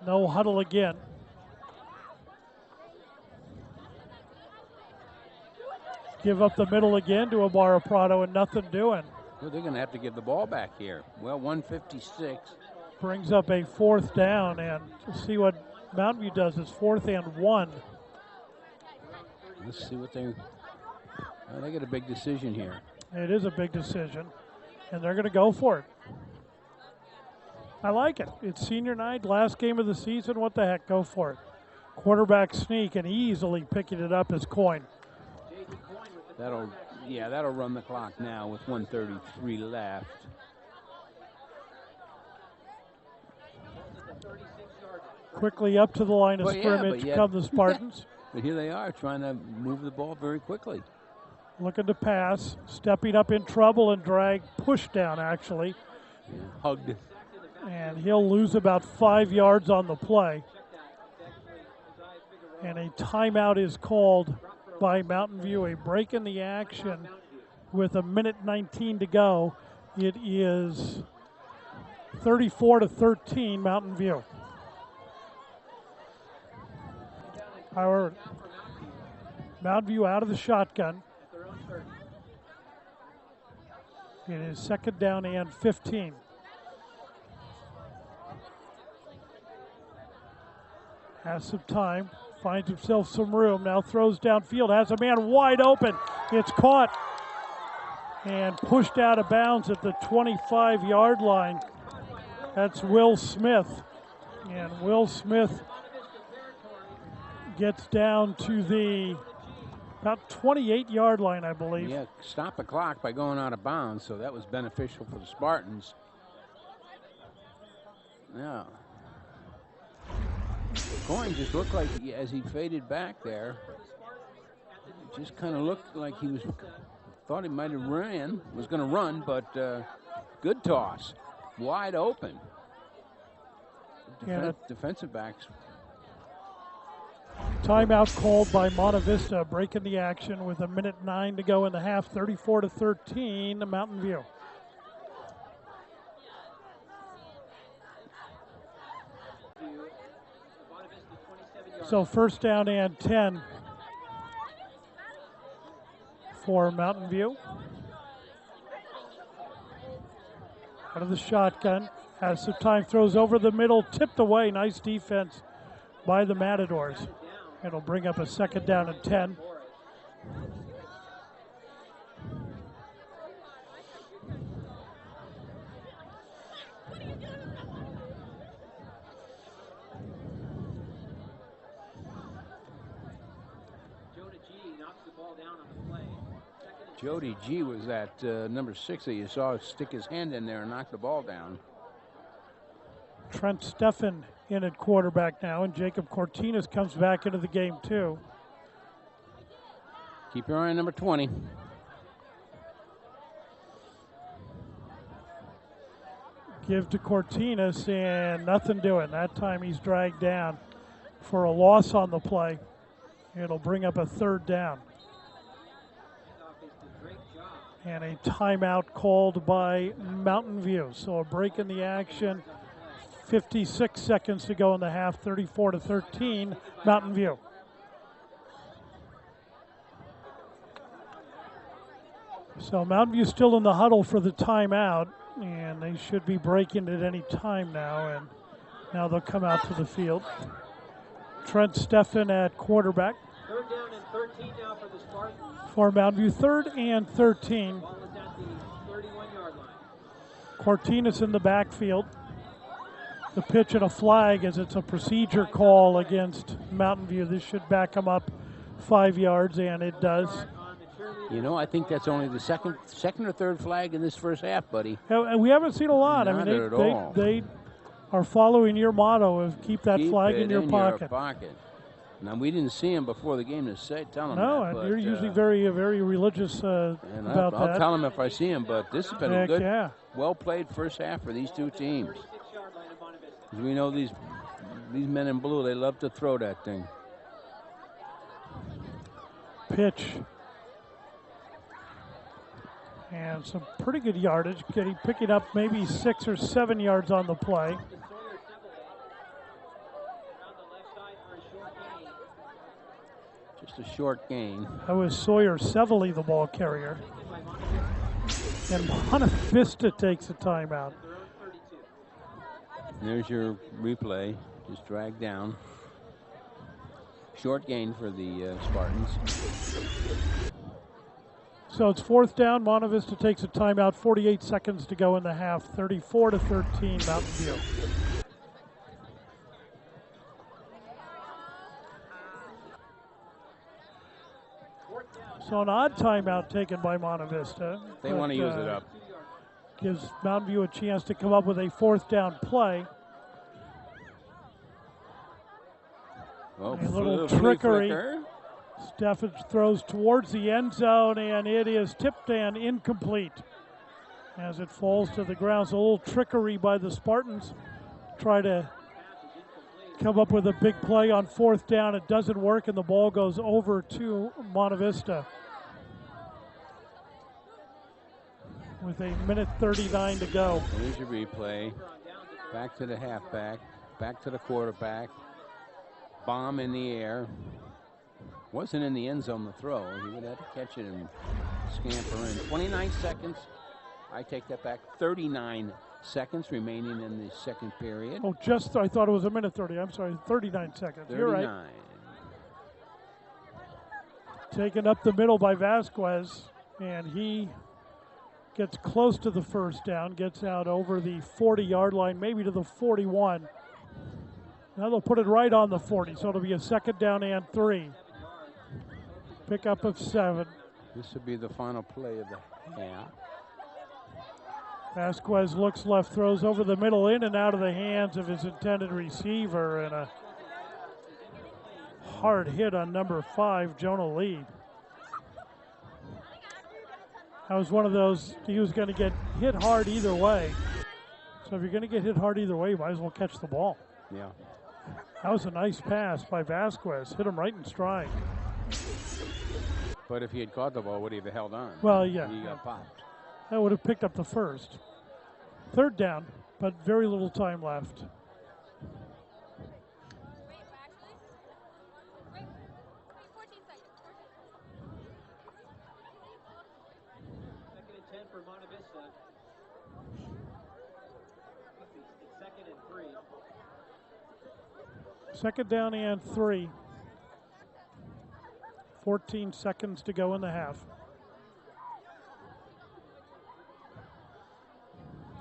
No huddle again. Give up the middle again to Barra Prado and nothing doing. Well, they're going to have to give the ball back here. Well, 156. Brings up a 4th down, and to see what Mountain View does is 4th and 1. Let's see what they get a big decision here. It is a big decision, and they're going to go for it. I like it. It's senior night, last game of the season. What the heck? Go for it. Quarterback sneak and easily picking it up as Coyne. That'll run the clock now with 1:33 left. Quickly up to the line of scrimmage come the Spartans. But here they are trying to move the ball very quickly. Looking to pass, stepping up in trouble and drag, push down actually. Yeah, hugged. And he'll lose about 5 yards on the play. And a timeout is called by Mountain View, a break in the action with 1:19 to go. It is 34-13 Mountain View. Our Mountain View out of the shotgun. It is 2nd down and 15. Has some time, finds himself some room, now throws downfield, has a man wide open. It's caught and pushed out of bounds at the 25-yard line. That's Will Smith. And Will Smith gets down to the about 28-yard line, I believe. Yeah, stop the clock by going out of bounds, so that was beneficial for the Spartans. Now, Coyne just looked like, as he faded back there, it just kind of looked like he thought he might have was going to run, but good toss, wide open. Defensive backs. Timeout called by Monta Vista, breaking the action with 1:09 to go in the half, 34-13 Mountain View. So 1st down and 10 for Mountain View. Out of the shotgun, has some time, throws over the middle, tipped away. Nice defense by the Matadors. It'll bring up a 2nd down and 10. Jody G was that number 6 that you saw stick his hand in there and knock the ball down. Trent Steffen in at quarterback now, and Jacob Cortinas comes back into the game too. Keep your eye on number 20. Give to Cortinas, and nothing doing. That time he's dragged down for a loss on the play. It'll bring up a 3rd down. And a timeout called by Mountain View. So a break in the action. 56 seconds to go in the half, 34-13, Mountain View. So Mountain View still in the huddle for the timeout, and they should be breaking at any time now, and now they'll come out to the field. Trent Steffen at quarterback. 3rd down and 13 now for the Spartans. For Mountain View, 3rd and 13. Ball is at the 31-yard line. Cortinas in the backfield. The pitch and a flag as it's a procedure call against Mountain View. This should back them up 5 yards, and it does. You know, I think that's only the second or third flag in this first half, buddy. We haven't seen a lot. Not at all. They are following your motto of keep that flag in your pocket. Now, we didn't see him before the game to tell him no, that. No, you're usually very religious about that. I'll tell him if I see him, but this has been a good, yeah. well-played first half for these two teams. As we know, these men in blue, they love to throw that thing. Pitch. And some pretty good yardage. Picking up maybe 6 or 7 yards on the play. Just a short gain. That was Sawyer Sevely, the ball carrier. And Monta Vista takes a timeout. There's your replay. Just dragged down. Short gain for the Spartans. So it's 4th down. Monta Vista takes a timeout. 48 seconds to go in the half. 34-13 Mountain View. So an odd timeout taken by Monta Vista. They want to use it up. Gives Mountain View a chance to come up with a 4th down play. Oh, a little trickery. Steffen throws towards the end zone, and it is tipped and incomplete as it falls to the ground. So a little trickery by the Spartans. Try to come up with a big play on 4th down. It doesn't work, and the ball goes over to Monta Vista. With a minute 39 to go. Here's your replay. Back to the halfback. Back to the quarterback. Bomb in the air. Wasn't in the end zone to throw. He would have to catch it and scamper in. 29 seconds. I take that back. 39 seconds remaining in the second period. Oh, I thought it was a minute 30. I'm sorry, 39 seconds. 39. You're right. Taken up the middle by Vasquez, and he gets close to the 1st down, gets out over the 40-yard line, maybe to the 41. Now they'll put it right on the 40, so it'll be a 2nd down and 3. Pickup of 7. This will be the final play of the half. Vasquez looks left, throws over the middle, in and out of the hands of his intended receiver, and a hard hit on number 5, Jonah Lee. That was one of those, he was going to get hit hard either way. So if you're going to get hit hard either way, you might as well catch the ball. Yeah. That was a nice pass by Vasquez. Hit him right in stride. But if he had caught the ball, would he have held on? Well, yeah. He got popped. That would have picked up the 1st. 3rd down, but very little time left. Second down and 3. 14 seconds to go in the half.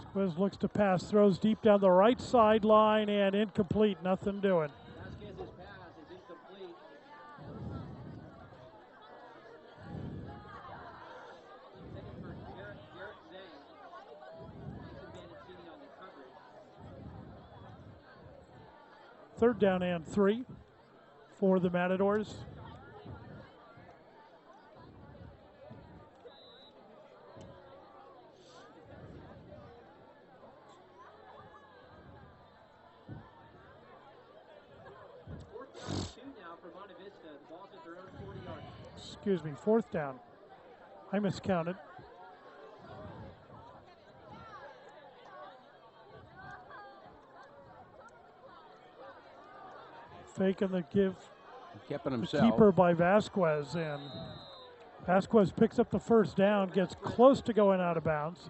Squiz looks to pass, throws deep down the right sideline and incomplete. Nothing doing. Vasquez's pass is incomplete. third down and 3 for the Matadors. Excuse me, 4th down. I miscounted. Faking the give. Kept it The himself. keeper by Vasquez, and Vasquez picks up the first down, gets close to going out of bounds.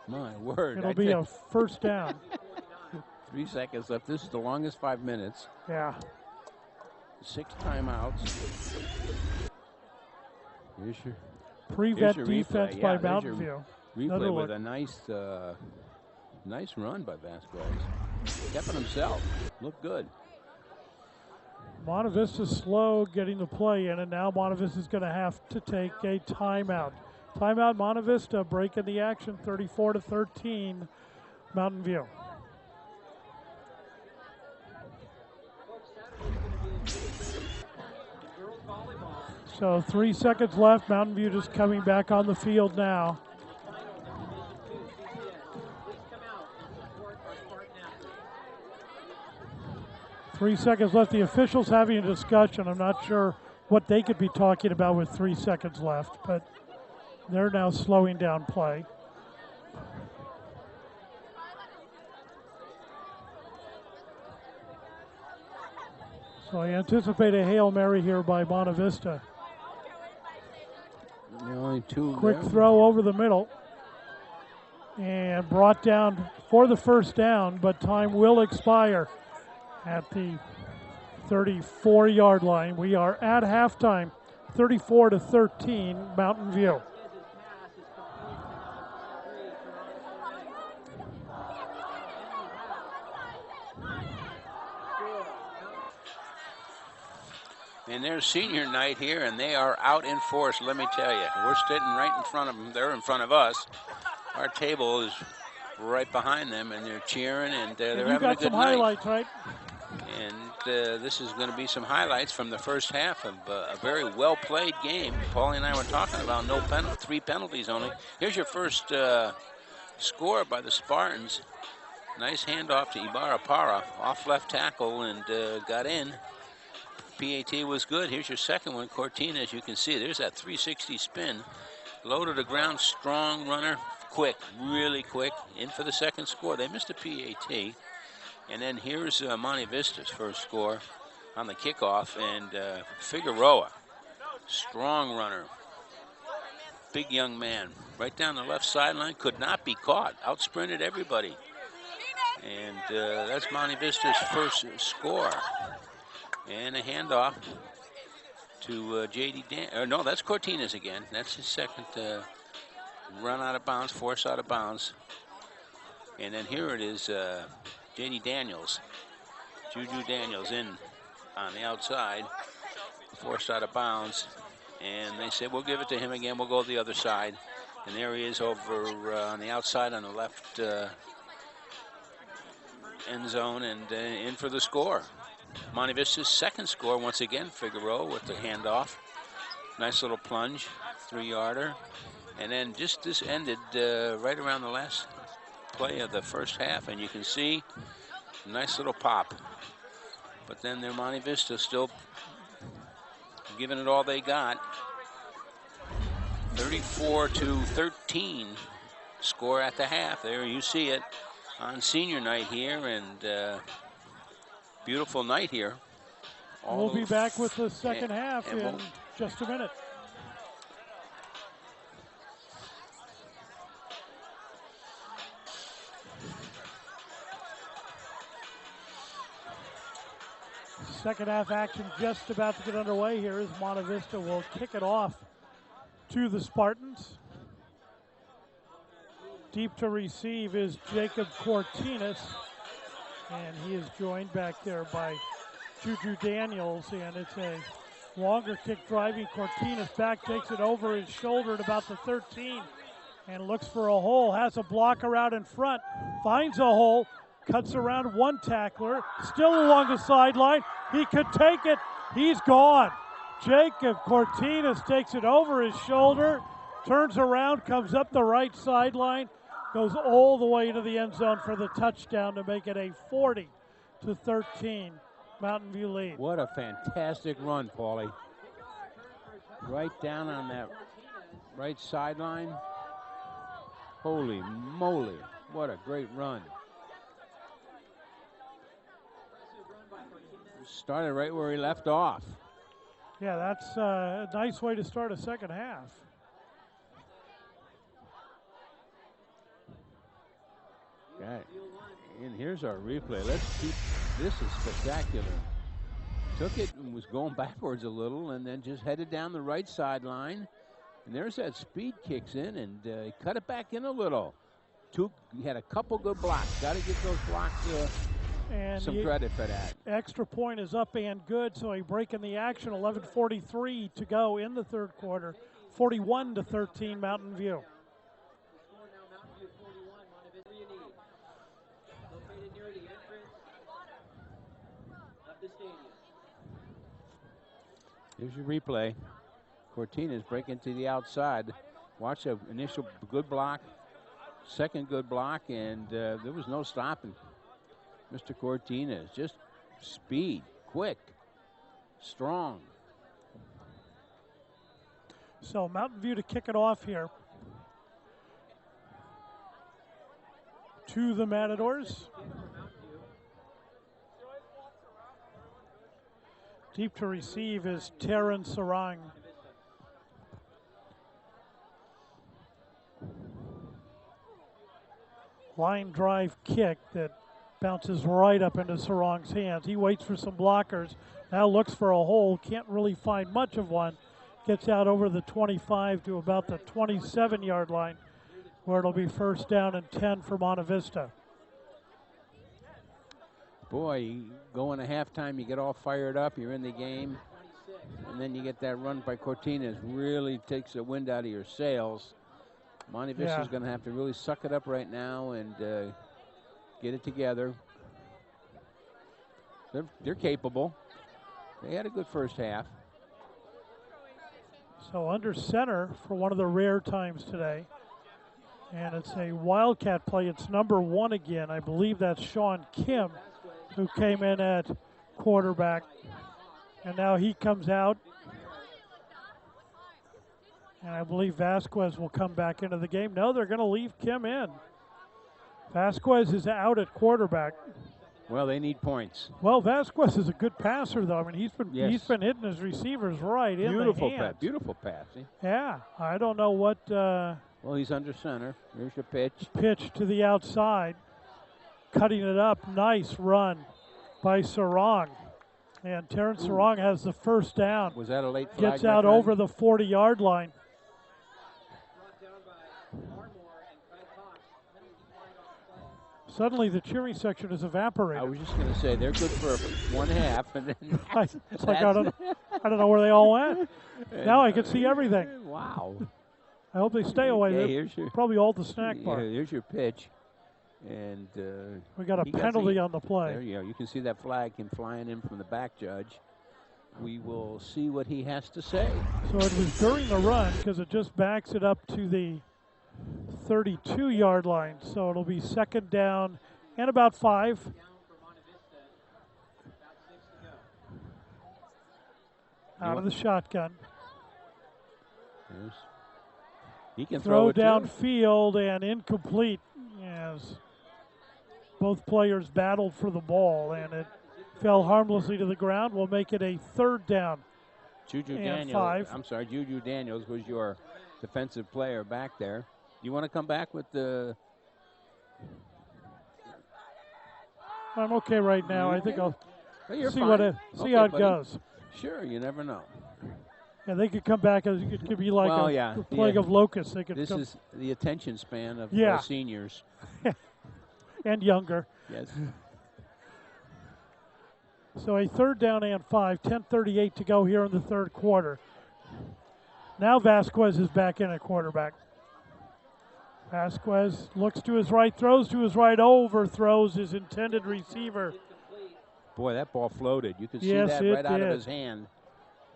My word. It'll be a first down. 3 seconds left. This is the longest 5 minutes. Yeah. 6 timeouts. Here's your Prevent your defense replay. by Yeah, there's Mountain your View. replay Another with look. a nice run by Vasquez. Kept it himself. Looked good. Monta Vista's slow getting the play in, and now Monta Vista's going to have to take a timeout. Timeout, Monta Vista breaking the action, 34-13, Mountain View. So 3 seconds left. Mountain View just coming back on the field now. Three seconds left. The officials having a discussion. I'm not sure what they could be talking about with 3 seconds left, but they're now slowing down play. So I anticipate a Hail Mary here by Monta Vista. Only 2 Quick there. throw over the middle and brought down for the first down, but time will expire at the 34-yard line. We are at halftime, 34-13, Mountain View. And there's senior night here, and they are out in force, let me tell you. We're sitting right in front of them. They're in front of us. Our table is right behind them, and they're cheering, and they're having a good night. You got some highlights, right? And this is going to be some highlights from the first half of a very well-played game. Paulie and I were talking about 3 penalties only. Here's your first score by the Spartans. Nice handoff to Ibarra-Parra, off left tackle, and got in. PAT was good. Here's your second one, Cortina, you can see. There's that 360 spin. Low to the ground, strong runner, quick, really quick, in for the second score. They missed a PAT. And then here's Monta Vista's first score on the kickoff, and Figueroa, strong runner, big young man, right down the left sideline, could not be caught, out-sprinted everybody. And that's Monta Vista's first score. And a handoff to J.D. No, that's Cortina's again. That's his second run out of bounds, force out of bounds. And then here it is, J.D. Daniels, Juju Daniels in on the outside, forced out of bounds. And they said, we'll give it to him again. We'll go the other side. And there he is over on the outside on the left end zone, and in for the score. Monta Vista's second score, once again, Figueroa with the handoff. Nice little plunge, 3-yarder. And then just this ended right around the last play of the first half, and you can see a nice little pop. But then their Monta Vista still giving it all they got. 34-13 score at the half. There you see it on senior night here, and beautiful night here. We'll be back with the second half in just a minute. Second half action just about to get underway here as Monta Vista will kick it off to the Spartans. Deep to receive is Jacob Cortinas, and he is joined back there by Juju Daniels, and it's a longer kick driving. Cortinas back, takes it over his shoulder at about the 13 and looks for a hole, has a blocker out in front, finds a hole, cuts around one tackler, still along the sideline. He could take it. He's gone. Jacob Cortinas takes it over his shoulder, turns around, comes up the right sideline, goes all the way to the end zone for the touchdown to make it a 40-13 Mountain View lead. What a fantastic run, Paulie. Right down on that right sideline. Holy moly, what a great run. Started right where he left off. Yeah, that's a nice way to start a second half. Okay. And here's our replay. Let's keep, this is spectacular. Took it and was going backwards a little and then just headed down the right sideline. And there's that speed kicks in and he cut it back in a little. He had a couple good blocks. Got to give those blocks and some credit for that. Extra point is up and good, so a break in the action. 11:43 to go in the third quarter. 41-13 Mountain View. Here's your replay. Cortinas breaking to the outside. Watch the initial good block, second good block, and there was no stopping Mr. Cortinas. Just speed, quick, strong. So Mountain View to kick it off here. To the Matadors. Deep to receive is Terran Sarang. Line drive kick that bounces right up into Sarang's hands. He waits for some blockers, now looks for a hole, can't really find much of one. Gets out over the 25 to about the 27-yard line, where it'll be first down and 10 for Monta Vista. Boy, you go into halftime, you get all fired up, you're in the game, and then you get that run by Cortinas. Really takes the wind out of your sails. Monta Vista's going to have to really suck it up right now and get it together. They're capable. They had a good first half. So under center for one of the rare times today. And it's a Wildcat play. It's number 1 again. I believe that's Sean Kim, who came in at quarterback. And now he comes out. And I believe Vasquez will come back into the game. No, they're going to leave Kim in. Vasquez is out at quarterback. Well, they need points. Well, Vasquez is a good passer, though. I mean, he's been hitting his receivers right in the hands. Beautiful pass. Yeah, I don't know what. Well, he's under center. Here's your pitch. Pitch to the outside, cutting it up. Nice run by Sarang. And Terrence Sarang has the first down. Was that a late flag? Gets out over the 40-yard line. Suddenly, the cheering section is evaporated. I was just going to say they're good for one half, and then it's like I don't know where they all went. Now I can see everything. Wow! I hope they stay away. Yeah, here's your, probably all the snack bar. Here's your pitch, and we got a penalty on the play. There you go. You can see that flag came flying in from the back judge. We will see what he has to say. So it was during the run because it just backs it up to the 32-yard line. So it'll be second down and about 5. Out of the shotgun. He can throw downfield and incomplete as both players battled for the ball, and it fell harmlessly to the ground. We'll make it a third down. Juju Daniels was your defensive player back there. You want to come back with the? I'm okay right now. I think I'll see see how it goes. Sure, you never know. Yeah, they could come back as it could be like a plague of locusts. They could. This is the attention span of seniors and younger. Yes. So a third down and 5. 10:38 to go here in the third quarter. Now Vasquez is back in at quarterback. Vasquez looks to his right, throws to his right, overthrows his intended receiver. Boy, that ball floated. You could see Yes, that it right out of did. his hand.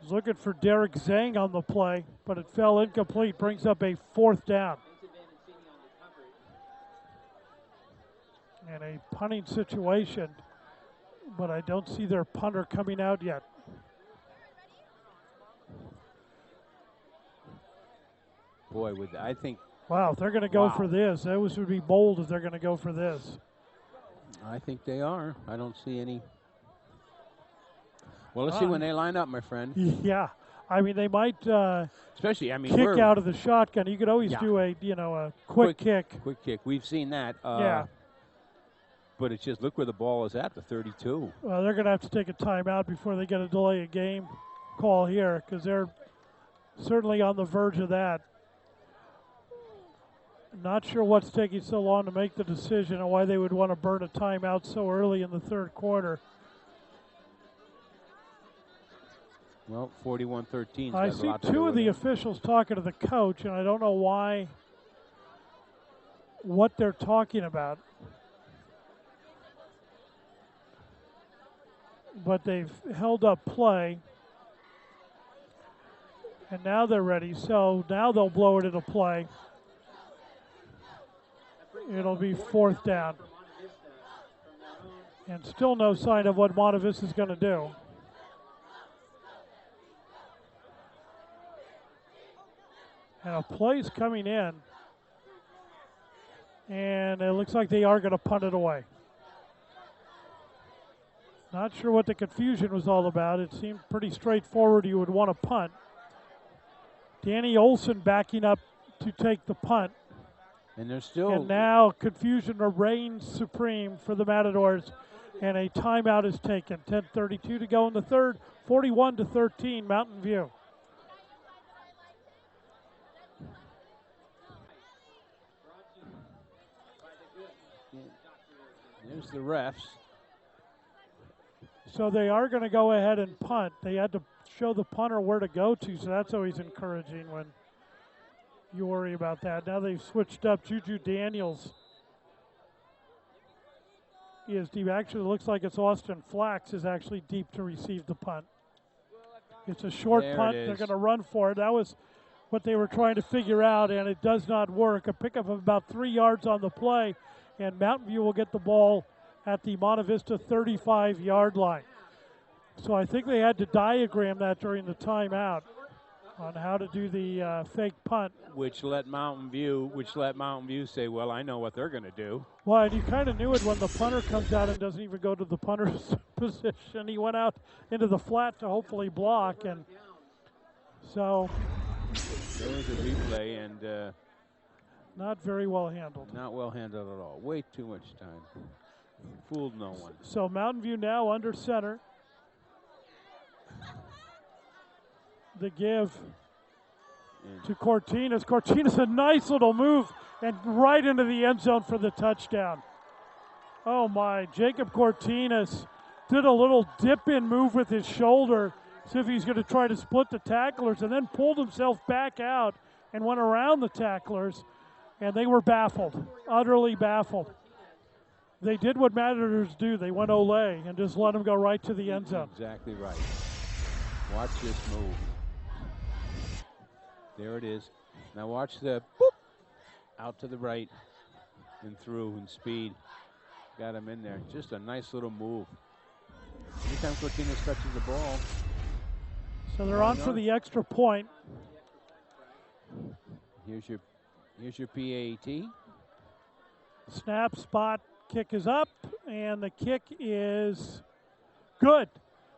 Was looking for Derek Zhang on the play, but it fell incomplete. Brings up a 4th down. And a punting situation, but I don't see their punter coming out yet. Boy, I think. Wow, if they're going to go for this, those would be bold if they're going to go for this. I think they are. I don't see any. Well, let's see when they line up, my friend. Yeah, I mean they might. Especially, I mean, kick out of the shotgun. You could always do a quick kick. Quick kick. We've seen that. Yeah. But it's just look where the ball is at, the 32. Well, they're going to have to take a timeout before they get a delay a game call here because they're certainly on the verge of that. Not sure what's taking so long to make the decision and why they would want to burn a timeout so early in the 3rd quarter. Well, 41-13. I see 2 of the officials talking to the coach, and I don't know what they're talking about. But they've held up play, and now they're ready. So now they'll blow it into play. It'll be 4th down. And still no sign of what Monta Vista is going to do. And a play's coming in, and it looks like they are going to punt it away. Not sure what the confusion was all about. It seemed pretty straightforward. You would want to punt. Danny Olson backing up to take the punt. And there's still. And now confusion reigns supreme for the Matadors, and a timeout is taken. 10:32 to go in the 3rd. 41-13, Mountain View. There's the refs. So they are going to go ahead and punt. They had to show the punter where to go to, so that's always encouraging when you worry about that. Now they've switched up. Juju Daniels is deep. Actually, it looks like it's Austin Flax is actually deep to receive the punt. It's a short punt. They're going to run for it. That was what they were trying to figure out, and it does not work. A pickup of about 3 yards on the play, and Mountain View will get the ball at the Monta Vista 35-yard line. So I think they had to diagram that during the timeout on how to do the fake punt. Which let Mountain View say, well, I know what they're going to do. Well, and you kind of knew it when the punter comes out and doesn't even go to the punter's position. He went out into the flat to hopefully block, and so there was a replay, and not very well handled. Not well handled at all. Way too much time. Fooled no one. So Mountain View now under center. The give to Cortinas. Cortinas, a nice little move, and right into the end zone for the touchdown. Oh my, Jacob Cortinas did a little dip-in move with his shoulder, as if he's going to try to split the tacklers, and then pulled himself back out and went around the tacklers, and they were baffled, utterly baffled. They did what Matadors do. They went ole and just let him go right to the end zone. Exactly right. Watch this move. There it is. Now watch the boop, out to the right and through and speed. Got him in there. Just a nice little move. Anytime Cortinas touches the ball. So they're on for the extra point. Here's your PAT. Snap, spot, kick is up, and the kick is good.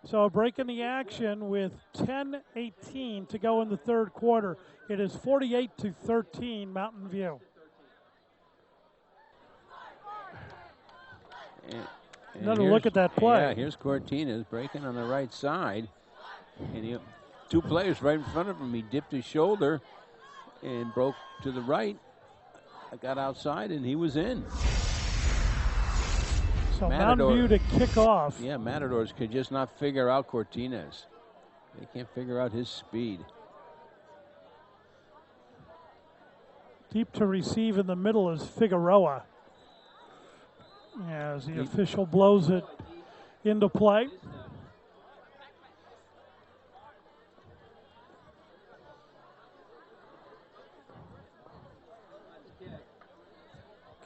So breaking the action with 10:18 to go in the 3rd quarter. It is 48-13 Mountain View. Another look at that play. Yeah, here's Cortinas breaking on the right side. And 2 players right in front of him. He dipped his shoulder and broke to the right. Got outside, and he was in. So Mountain View to kick off. Yeah, Matadors could just not figure out Cortinas. They can't figure out his speed. Deep to receive in the middle is Figueroa. As the official blows it into play.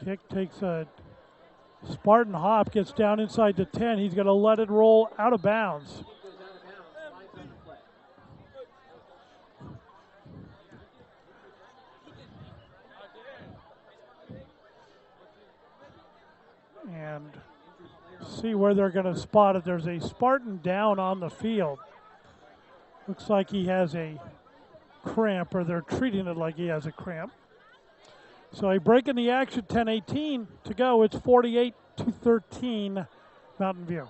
Kick takes a Spartan hop, gets down inside the 10. He's going to let it roll out of bounds. And see where they're going to spot it. There's a Spartan down on the field. Looks like he has a cramp, or they're treating it like he has a cramp. So a break in the action, 10:18 to go. It's 48-13 Mountain View.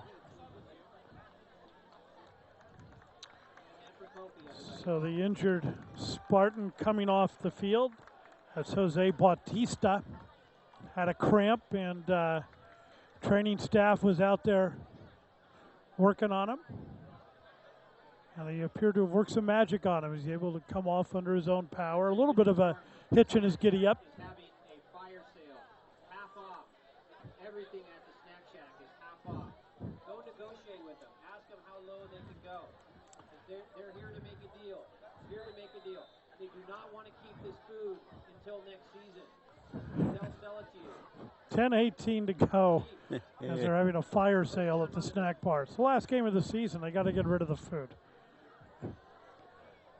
So the injured Spartan coming off the field. That's Jose Bautista. Had a cramp, and training staff was out there working on him. And they appear to have worked some magic on him. He's able to come off under his own power. A little bit of a hitch in his giddy up. Having a fire sale, half off. Everything at the snack shack is half off. Go negotiate with them. Ask them how low they can go. They're here to make a deal. Here to make a deal. They do not want to keep this food until next season. They'll sell it to you. 10:18 to go as they're having a fire sale at the snack bar. It's the last game of the season. They got to get rid of the food.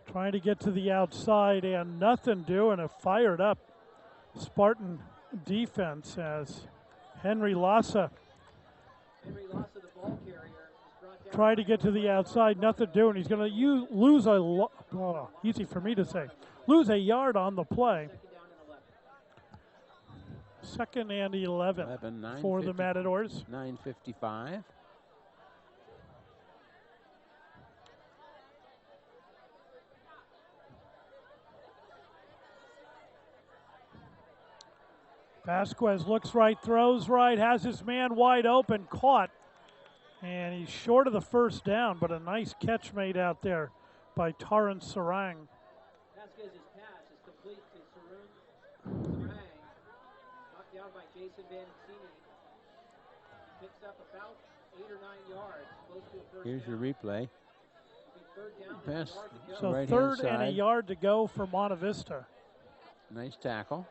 Trying to get to the outside and nothing doing. A fired up Spartan defense as Henry Lassa the ball carrier, is brought down. tried to get to the outside. Nothing doing. He's going to lose easy for me to say, lose a yard on the play. Second and 11 for the Matadors. 9:55. Vasquez looks right, throws right, has his man wide open, caught. And he's short of the first down, but a nice catch made out there by Taran Sarang. Vasquez's pass is complete to Sarang. Knocked down by Jason Vancini. Picks up about 8 or 9 yards, close to a first Here's down. your replay. Third down, Pass. So Right-hand third and a side. yard to go for Monta Vista. Nice tackle.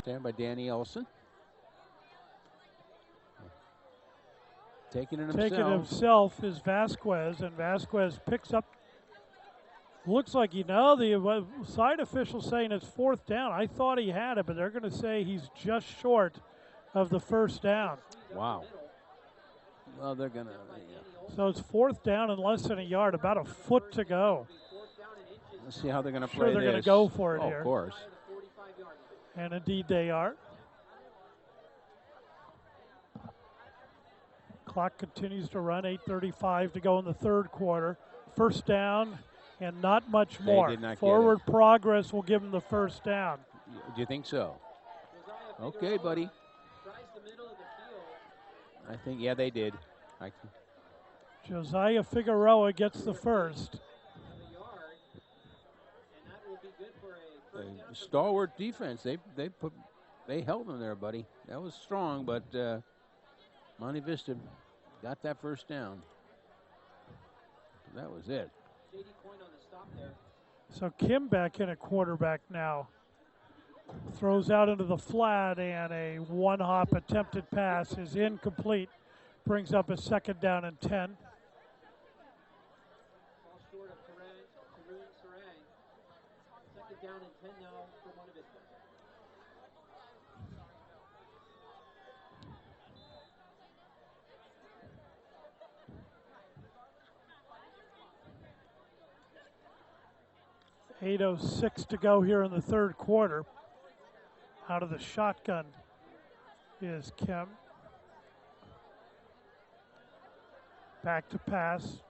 There by Danny Olson. Taking it himself. Taking it himself is Vasquez, and Vasquez picks up. Looks like, the side official saying it's fourth down. I thought he had it, but they're going to say he's just short of the first down. Wow. Well, they're going to. So it's fourth down and less than a yard, about a foot to go. Let's see how they're going to Sure play they're this. going to go for it Oh, here. of course. And indeed they are. Clock continues to run, 8:35 to go in the third quarter. First down and not much more. Did not Forward get it. progress will give them the first down. Do you think so? Okay, buddy. I think, yeah, they did. Josiah Figueroa gets the first. Stalwart defense. They held them there, buddy. That was strong, but Monta Vista got that first down. That was it. So Kim back in at quarterback now. Throws out into the flat, and a one-hop attempted pass is incomplete. Brings up a second down and 10. Second down and 10 now for Monta Vista. .806 to go here in the third quarter. Out of the shotgun is Kim. Back to pass.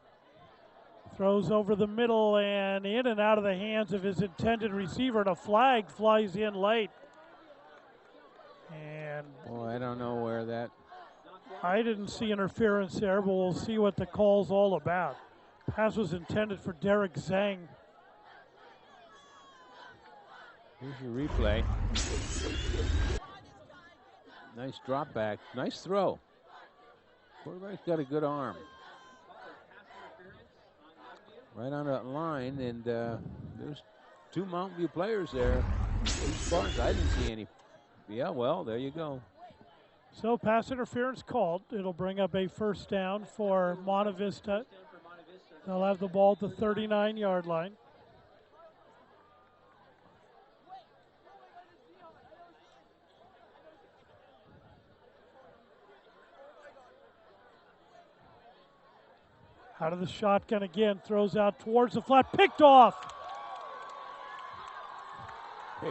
Throws over the middle and in and out of the hands of his intended receiver, and a flag flies in late. And Boy, I don't know where that. I didn't see interference there, but we'll see what the call's all about. Pass was intended for Derek Zhang. Here's your replay. Nice drop back. Nice throw. Quarterback's got a good arm. Right on that line, and there's two Mountain View players there. Two Spartans. I didn't see any. Yeah, well, there you go. So pass interference called. It'll bring up a first down for Monta Vista. They'll have the ball at the 39-yard line. Out of the shotgun again, throws out towards the flat, picked off.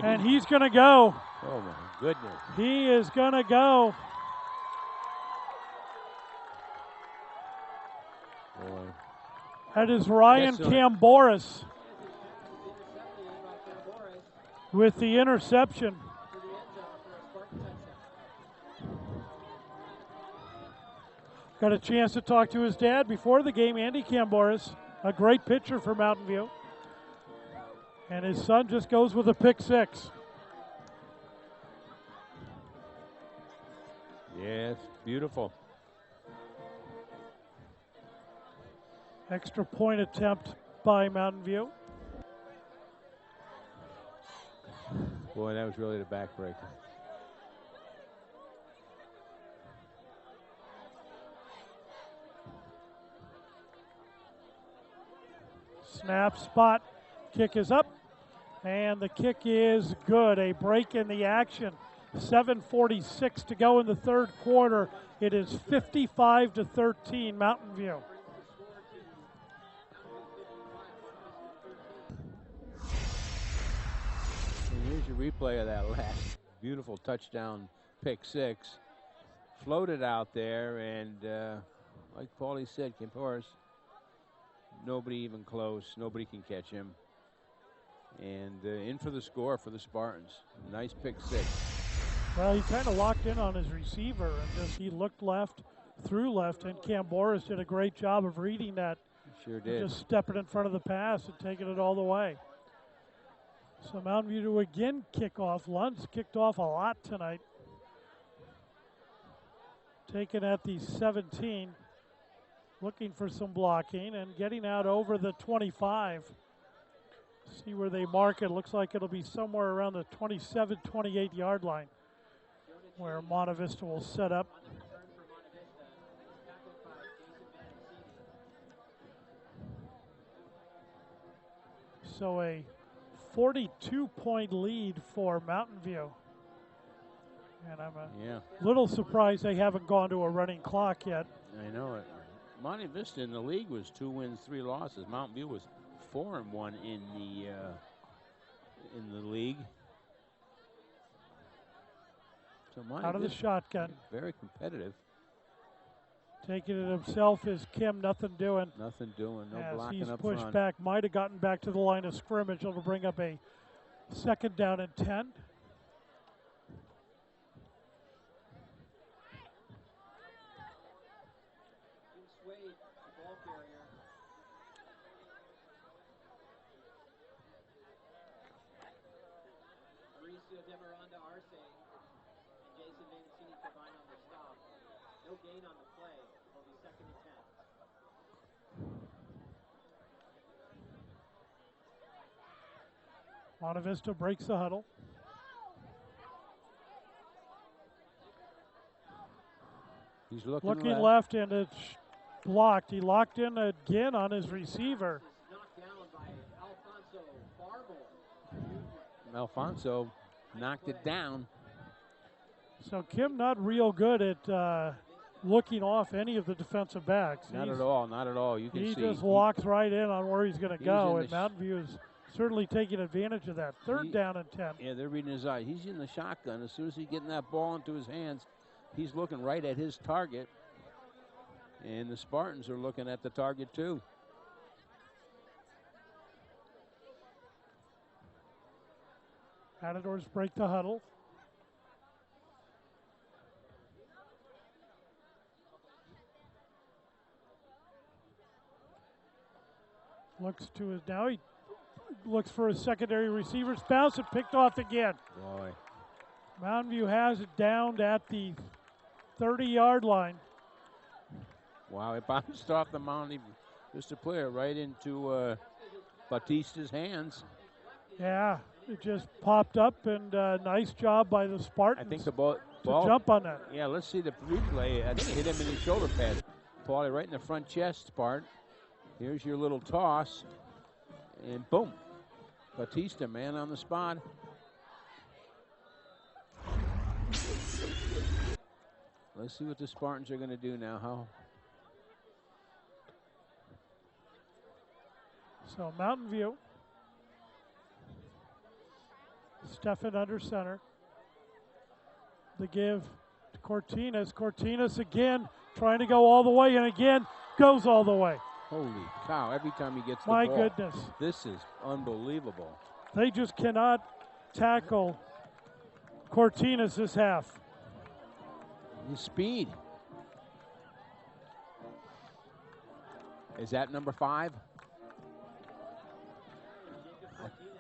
And he's going to go. Oh, my goodness. He is going to go. Boy. That is Ryan Camboris with the interception. Got a chance to talk to his dad before the game, Andy Camboris, a great pitcher for Mountain View. And his son just goes with a pick six. Yes, beautiful. Extra point attempt by Mountain View. Boy, that was really the backbreaker. Snap, spot, kick is up, and the kick is good. A break in the action. 7:46 to go in the third quarter. It is 55-13 Mountain View. And here's your replay of that last beautiful touchdown pick six. Floated out there, and like Paulie said, Camboris, nobody even close. Nobody can catch him. And in for the score for the Spartans. Nice pick six. Well, he kind of locked in on his receiver, and just he looked left, threw left, and Camboris did a great job of reading that. Sure did. Just stepping in front of the pass and taking it all the way. So Mountain View to again kick off. Lund's kicked off a lot tonight. Taken at the 17. Looking for some blocking and getting out over the 25. See where they mark it. Looks like it'll be somewhere around the 27, 28 yard line where Monta Vista will set up. So a 42-point lead for Mountain View. And I'm a little surprised they haven't gone to a running clock yet. I know it. Monta Vista in the league was 2 wins, 3 losses. Mountain View was 4-1 in the league. So Monta out of the Vista, shotgun. very competitive. Taking it himself is Kim. Nothing doing. Nothing doing. No As blocking he's up pushed front. back. Might have gotten back to the line of scrimmage. It'll bring up a second down and 10. Gain on the play. It'll be second and 10. Monta Vista breaks the huddle. He's looking left, and it's blocked. He locked in again on his receiver. Knocked down by Alfonso Farbo. Alfonso knocked it down. So Kim not real good at looking off any of the defensive backs. Not at all, not at all. You can see. He just locks right in on where he's going to go, and Mountain View is certainly taking advantage of that. Third down and 10. Yeah, they're reading his eye. He's in the shotgun. As soon as he's getting that ball into his hands, he's looking right at his target. And the Spartans are looking at the target too. Matadors break the huddle. Looks to his, now he looks for his secondary receivers. Bounce it, picked off again. Boy. Mountain View has it down at the 30-yard line. Wow, it bounced off the Mountain Vista player right into Batista's hands. Yeah, it just popped up, and nice job by the Spartans. I think the ball to jump on that. Yeah, let's see the replay. I think it hit him in his shoulder pad. Paulie right in the front chest part. Here's your little toss. And boom. Batista, man on the spot. Let's see what the Spartans are going to do now. So Mountain View. Stefan under center. The give to Cortinas. Cortinas again trying to go all the way, and again goes all the way. Holy cow, every time he gets the My ball. goodness. This is unbelievable. They just cannot tackle Cortinas this half. His speed. Is that number 5?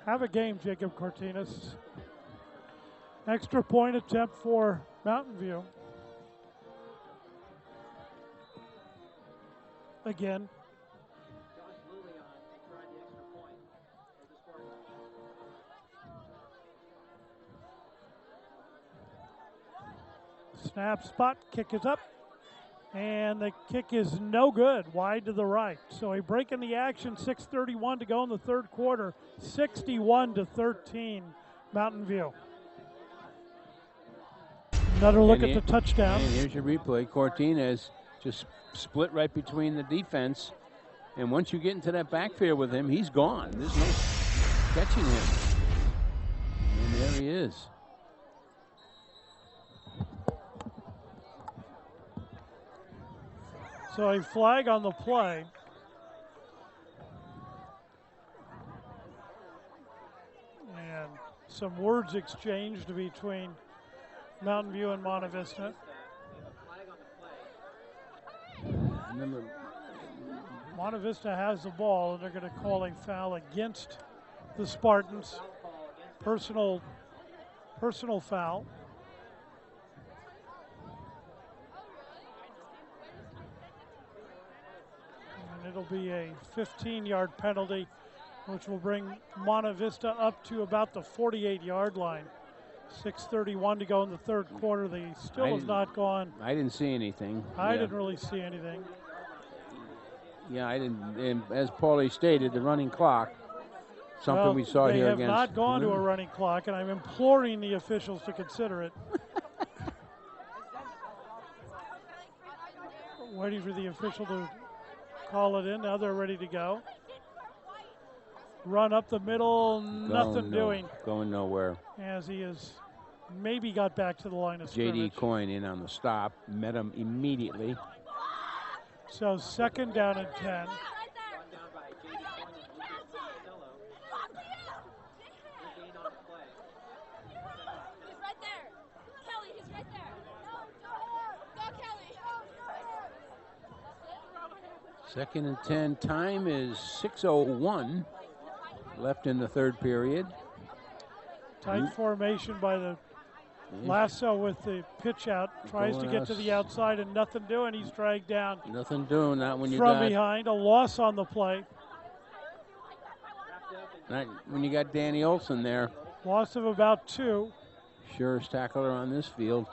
Have a game, Jacob Cortinas. Extra point attempt for Mountain View. Again. Snap, spot, kick is up, and the kick is no good, wide to the right. So a break in the action, 6:31 to go in the third quarter, 61-13, Mountain View. Another look at the touchdown. And here's your replay. Cortinas just split right between the defense, and once you get into that backfield with him, he's gone. There's no catching him. And there he is. So a flag on the play. And some words exchanged between Mountain View and Monta Vista. Monta Vista has the ball, and they're going to call a foul against the Spartans. Personal foul. It'll be a 15-yard penalty, which will bring Monta Vista up to about the 48-yard line. 6:31 to go in the third quarter. They still have not gone. I didn't see anything. I didn't really see anything. Yeah, I didn't. And as Paulie stated, the running clock, something we saw here against. They have not gone to a running clock, and I'm imploring the officials to consider it. Waiting for the official to call it in. Now they're ready to go. Run up the middle, nothing doing. Going nowhere. As he has maybe got back to the line of scrimmage. J.D. Coyne in on the stop, met him immediately. So second down and 10. Second and 10. Time is 6:01 left in the third period. Tight formation by the Lasso with the pitch out. Tries to get to the outside and nothing doing. He's dragged down. Nothing doing. Not when you from got behind. A loss on the play. Not when you got Danny Olson there. Loss of about 2. Surest tackler on this field.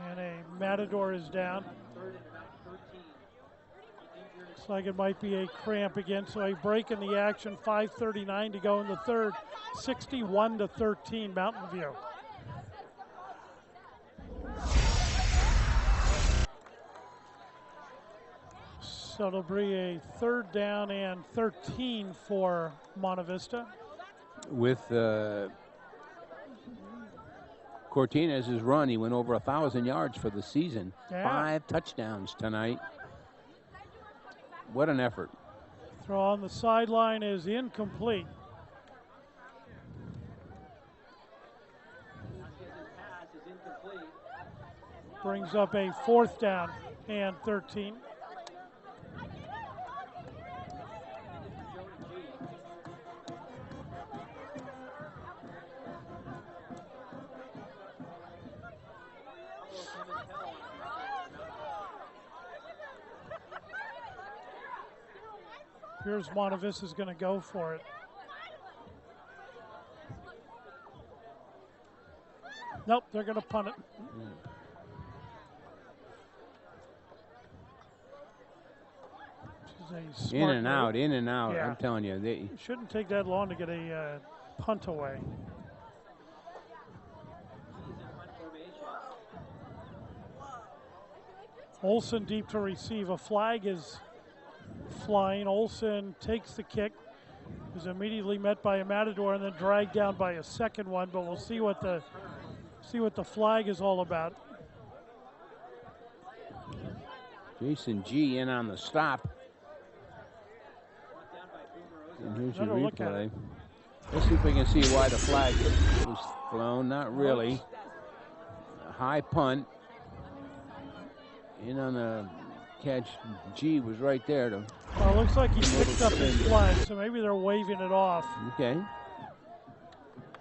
And a Matador is down. Looks like it might be a cramp again, so a break in the action. 5:39 to go in the third. 61-13, Mountain View. So it'll be a third down and 13 for Monta Vista. With Cortinas' run, he went over 1,000 yards for the season. Yeah. 5 touchdowns tonight. What an effort. Throw on the sideline is incomplete. Brings up a fourth down and 13. Appears Monta Vista is going to go for it. Nope, they're going to punt it. In and out, in and out. Yeah. I'm telling you, It shouldn't take that long to get a punt away. Olsen deep to receive. A flag is flying. Olsen takes the kick. Is immediately met by a Matador and then dragged down by a second one. But we'll see what the flag is all about. Jason G in on the stop. And here's your replay. Let's see if we can see why the flag was flown. Not really. A high punt. In on the catch. G was right there. Well, it looks like he picked up his flag, so maybe they're waving it off. Okay.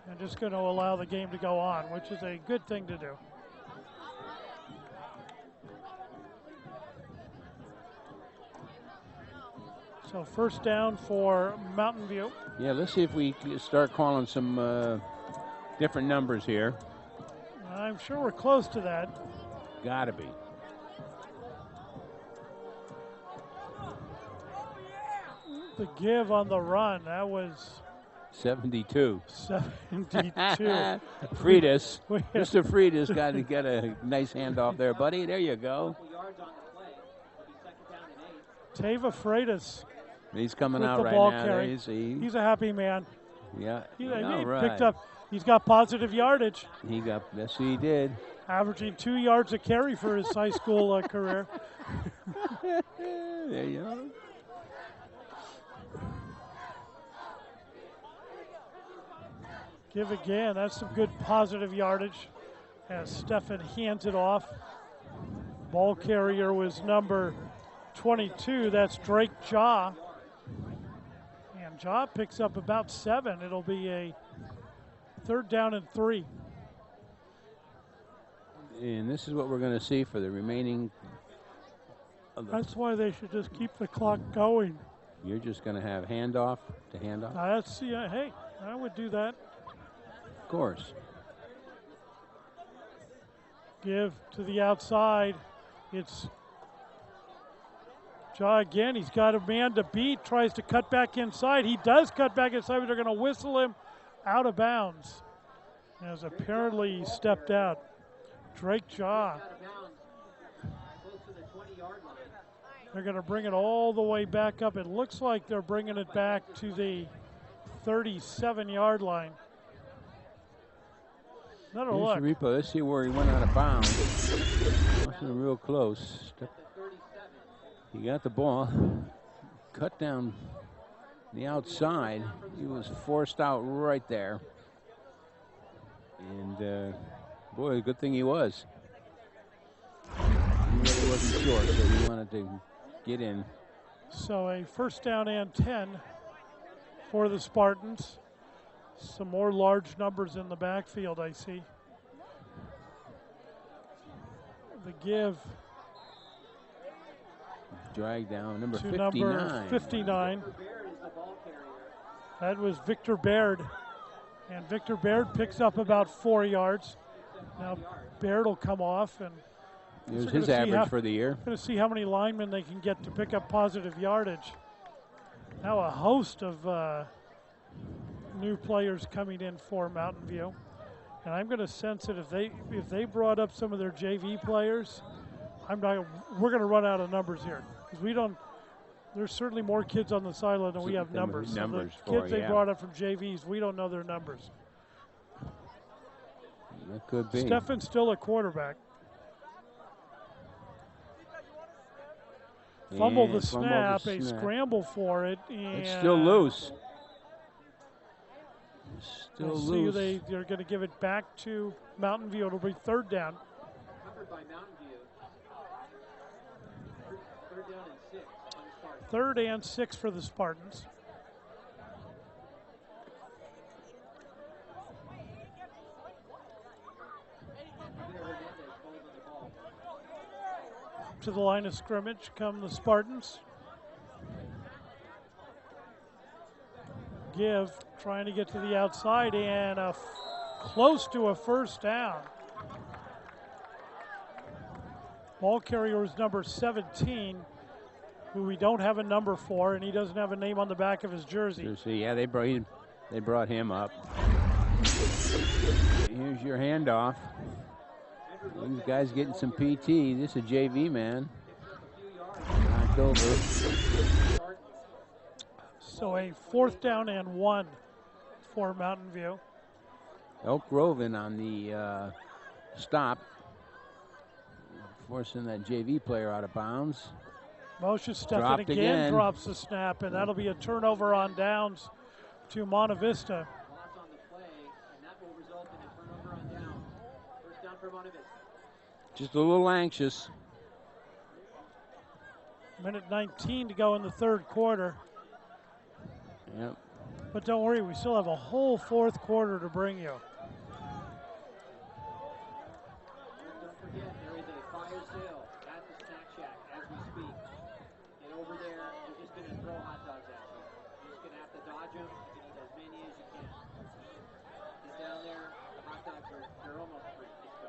And just going to allow the game to go on, which is a good thing to do. So first down for Mountain View. Yeah, let's see if we can start calling some different numbers here. I'm sure we're close to that. Gotta be. The give on the run, that was 72. 72. Freitas. Mr. Freitas got to get a nice handoff there, buddy. There you go. Tava Freitas. He's coming out right now. He's a happy man. Yeah. He right. picked up. He's got positive yardage. Yes, he did. Averaging 2 yards a carry for his high school career. There you go. Give again. That's some good positive yardage as Stefan hands it off. Ball carrier was number 22. That's Drake Jaw. And Jaw picks up about 7. It'll be a 3rd down and 3. And this is what we're going to see for the remaining. That's why they should just keep the clock going. You're just going to have handoff to handoff? Hey, I would do that. Of course. Give to the outside. It's Jaw again. He's got a man to beat. Tries to cut back inside. He does cut back inside, but they're going to whistle him out of bounds. As apparently he stepped out. Drake Jaw. They're going to bring it all the way back up. It looks like they're bringing it back to the 37-yard line. Another look. Repo. Let's see where he went out of bounds. Wasn't real close. He got the ball. Cut down the outside. He was forced out right there. And, boy, good thing he was. He really wasn't sure, so he wanted to get in. So a 1st down and 10 for the Spartans. Some more large numbers in the backfield, I see. The give. Drag down, number 59. Number 59. That was Victor Baird. And Victor Baird picks up about 4 yards. Now Baird will come off, and here's his average for the year. Going to see how many linemen they can get to pick up positive yardage. Now a host of new players coming in for Mountain View, and I'm going to sense it if they brought up some of their JV players, we're going to run out of numbers here because we don't. There's certainly more kids on the sideline than we have numbers. So the kids they brought up from JVs, we don't know their numbers. That could be. Stefan's still a quarterback. Fumble the snap, a scramble for it, and it's still loose. Still loose. See they're going to give it back to Mountain View. It'll be 3rd down. Covered by Mountain View. 3rd down and 6. 3rd and 6 for the Spartans. To the line of scrimmage come the Spartans. give, trying to get to the outside, and close to a first down. Ball carrier is number 17, who we don't have a number for, and he doesn't have a name on the back of his jersey. Yeah, they brought him up. Here's your handoff. These guys getting some PT. This is a JV man. Knocked over. So a 4th down and 1 for Mountain View. Elk Grove in on the stop, forcing that JV player out of bounds. Moshe Stefan Dropped again. drops the snap, and that'll be a turnover on downs to Monta Vista. Just a little anxious. Minute 19 to go in the 3rd quarter. Yep. But don't worry, we still have a whole 4th quarter to bring you. Don't forget, there is a fire sale at the Snack Shack as we speak. And over there, they're just going to throw hot dogs at you. You're just going to have to dodge them. You can eat as many as you can. Get down there, the hot dogs they're almost free. Just go.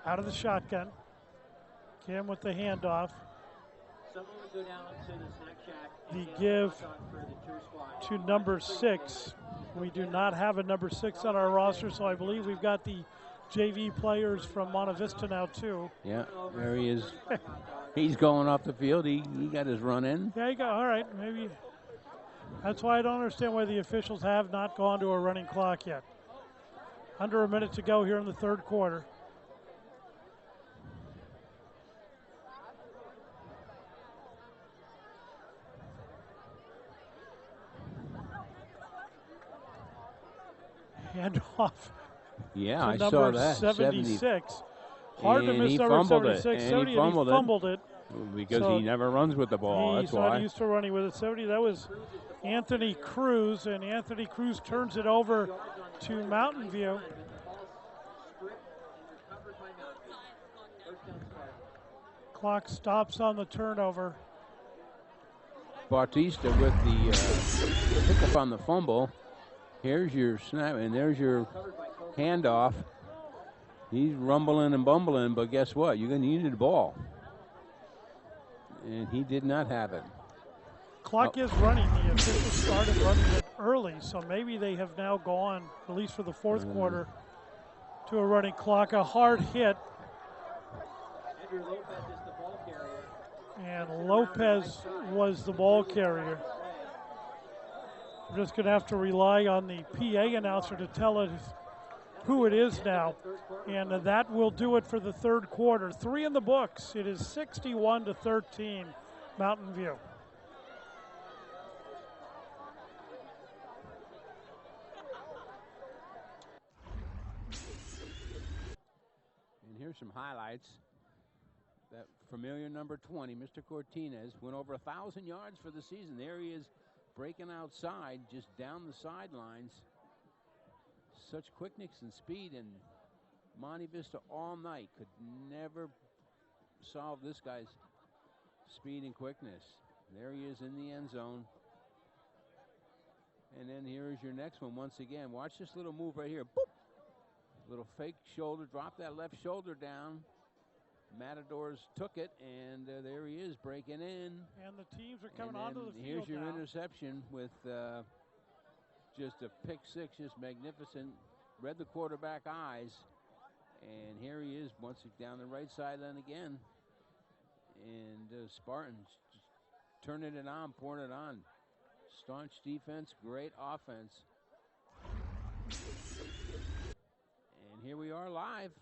Out of the shotgun. Kim with the handoff. Someone would go down to the Snack Shack and The get give a hot dog for the cheer squad. to number 6. We do not have a number 6 on our roster, so I believe we've got the JV players from Monta Vista now too. Yeah, there he is. He's going off the field. He got his run in. Yeah, you got, all right, maybe. That's why I don't understand why the officials have not gone to a running clock yet. Under a minute to go here in the 3rd quarter. Hand off. Yeah, to I number saw that. 76. Hard to And miss he number fumbled it, 76. and 70, he and he fumbled it. fumbled it. Because So he never runs with the ball. He's That's not why. used to running with it. 70, that was Anthony Cruz, and Anthony Cruz turns it over to Mountain View. Clock stops on the turnover. Bautista with the pickup on the fumble. Here's your snap, and there's your handoff. He's rumbling and bumbling, but guess what? You're going to need the ball. And he did not have it. Clock is running. The officials started running it early, so maybe they have now gone, at least for the 4th quarter, to a running clock. A hard hit. Andrew Lopez is the ball carrier. And Lopez was the ball carrier. We're just going to have to rely on the PA announcer to tell us who it is now. And that will do it for the 3rd quarter. 3 in the books. It is 61-13, Mountain View. And here's some highlights. That familiar number 20, Mr. Cortinez, went over 1,000 yards for the season. There he is breaking outside, just down the sidelines. Such quickness and speed, and Monta Vista all night could never solve this guy's speed and quickness. There he is in the end zone. And then here is your next one once again. Watch this little move right here. Boop! Little fake shoulder, drop that left shoulder down. Matadors took it, and there he is breaking in. And the teams are coming And onto the here's field your now. interception with just a pick six, just magnificent. Read the quarterback eyes. And here he is once down the right sideline again. And Spartans just turning it on, pouring it on. Staunch defense, great offense. And here we are live.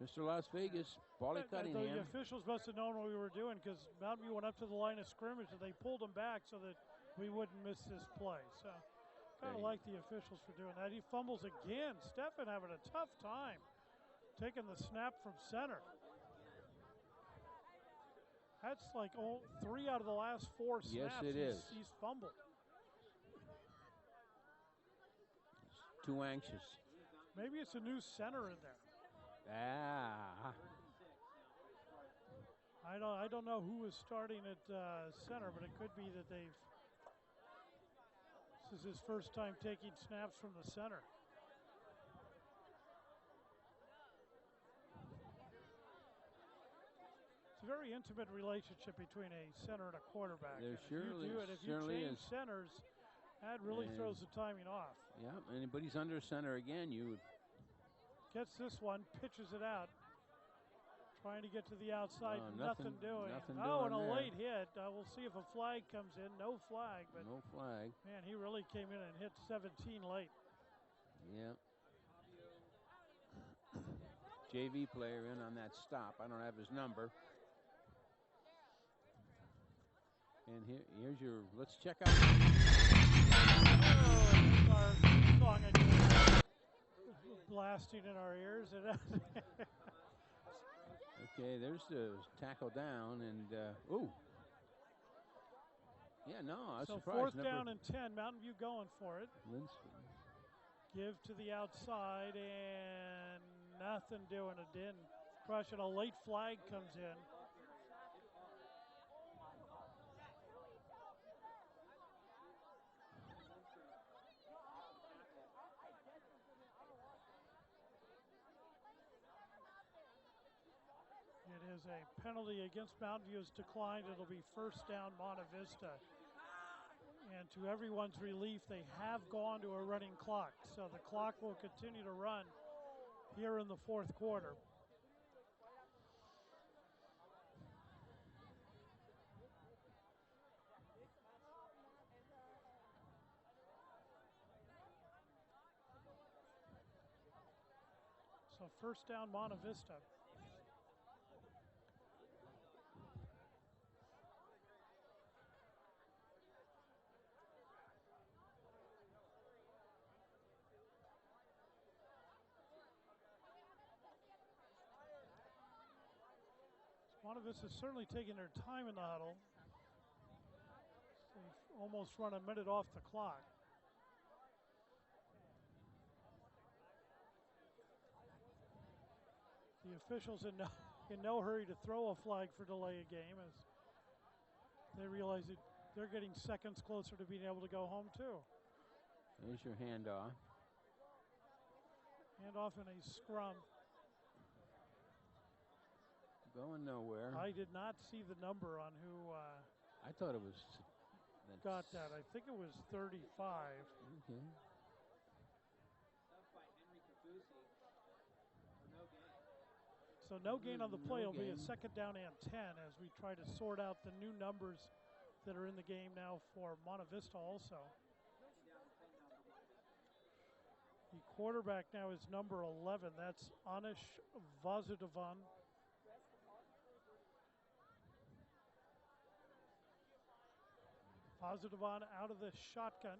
Mr. Las Vegas, Paulie Cunningham. The officials must have known what we were doing because Mountain View went up to the line of scrimmage and they pulled him back so that we wouldn't miss this play. So kind of like the officials for doing that. He fumbles again. Stefan having a tough time taking the snap from center. That's like 3 out of the last 4 snaps. Yes, it is. He's fumbled. Too anxious. Maybe it's a new center in there. Ah. I don't know who is starting at center, but it could be that this is his first time taking snaps from the center. It's a very intimate relationship between a center and a quarterback. There And surely, if you do it, if you certainly change is. centers, that really throws the timing off. Yeah, but he's under center again. You Gets this one, pitches it out. Trying to get to the outside, nothing doing. Nothing and doing a there. late hit. We'll see if a flag comes in. No flag, but no flag. man, he really came in and hit 17 late. Yeah. JV player in on that stop. I don't have his number. And here's your, let's check out. Our song again, blasting in our ears. Okay, there's the tackle down, and ooh. Yeah, no, I was so surprised. fourth down and 10, Mountain View going for it. Linsford. Give to the outside, and nothing doing. It didn't crush it. A late flag comes in. It is a penalty against Mountain View is declined. It'll be first down Monta Vista. And to everyone's relief, they have gone to a running clock. So the clock will continue to run here in the fourth quarter. So first down Monta Vista. Monta Vista is certainly taking their time in the huddle. They've almost run a minute off the clock. The officials in no hurry to throw a flag for delay of game as they realize that they're getting seconds closer to being able to go home too. There's your handoff. Handoff in a scrum. Going nowhere. I did not see the number on who I thought it was. got that. I think it was 35. Okay. So no gain on the play. No It'll be a gain. second down and 10 as we try to sort out the new numbers that are in the game now for Monta Vista also. The quarterback now is number 11. That's Anish Vasudevan. Vasudevan out of the shotgun.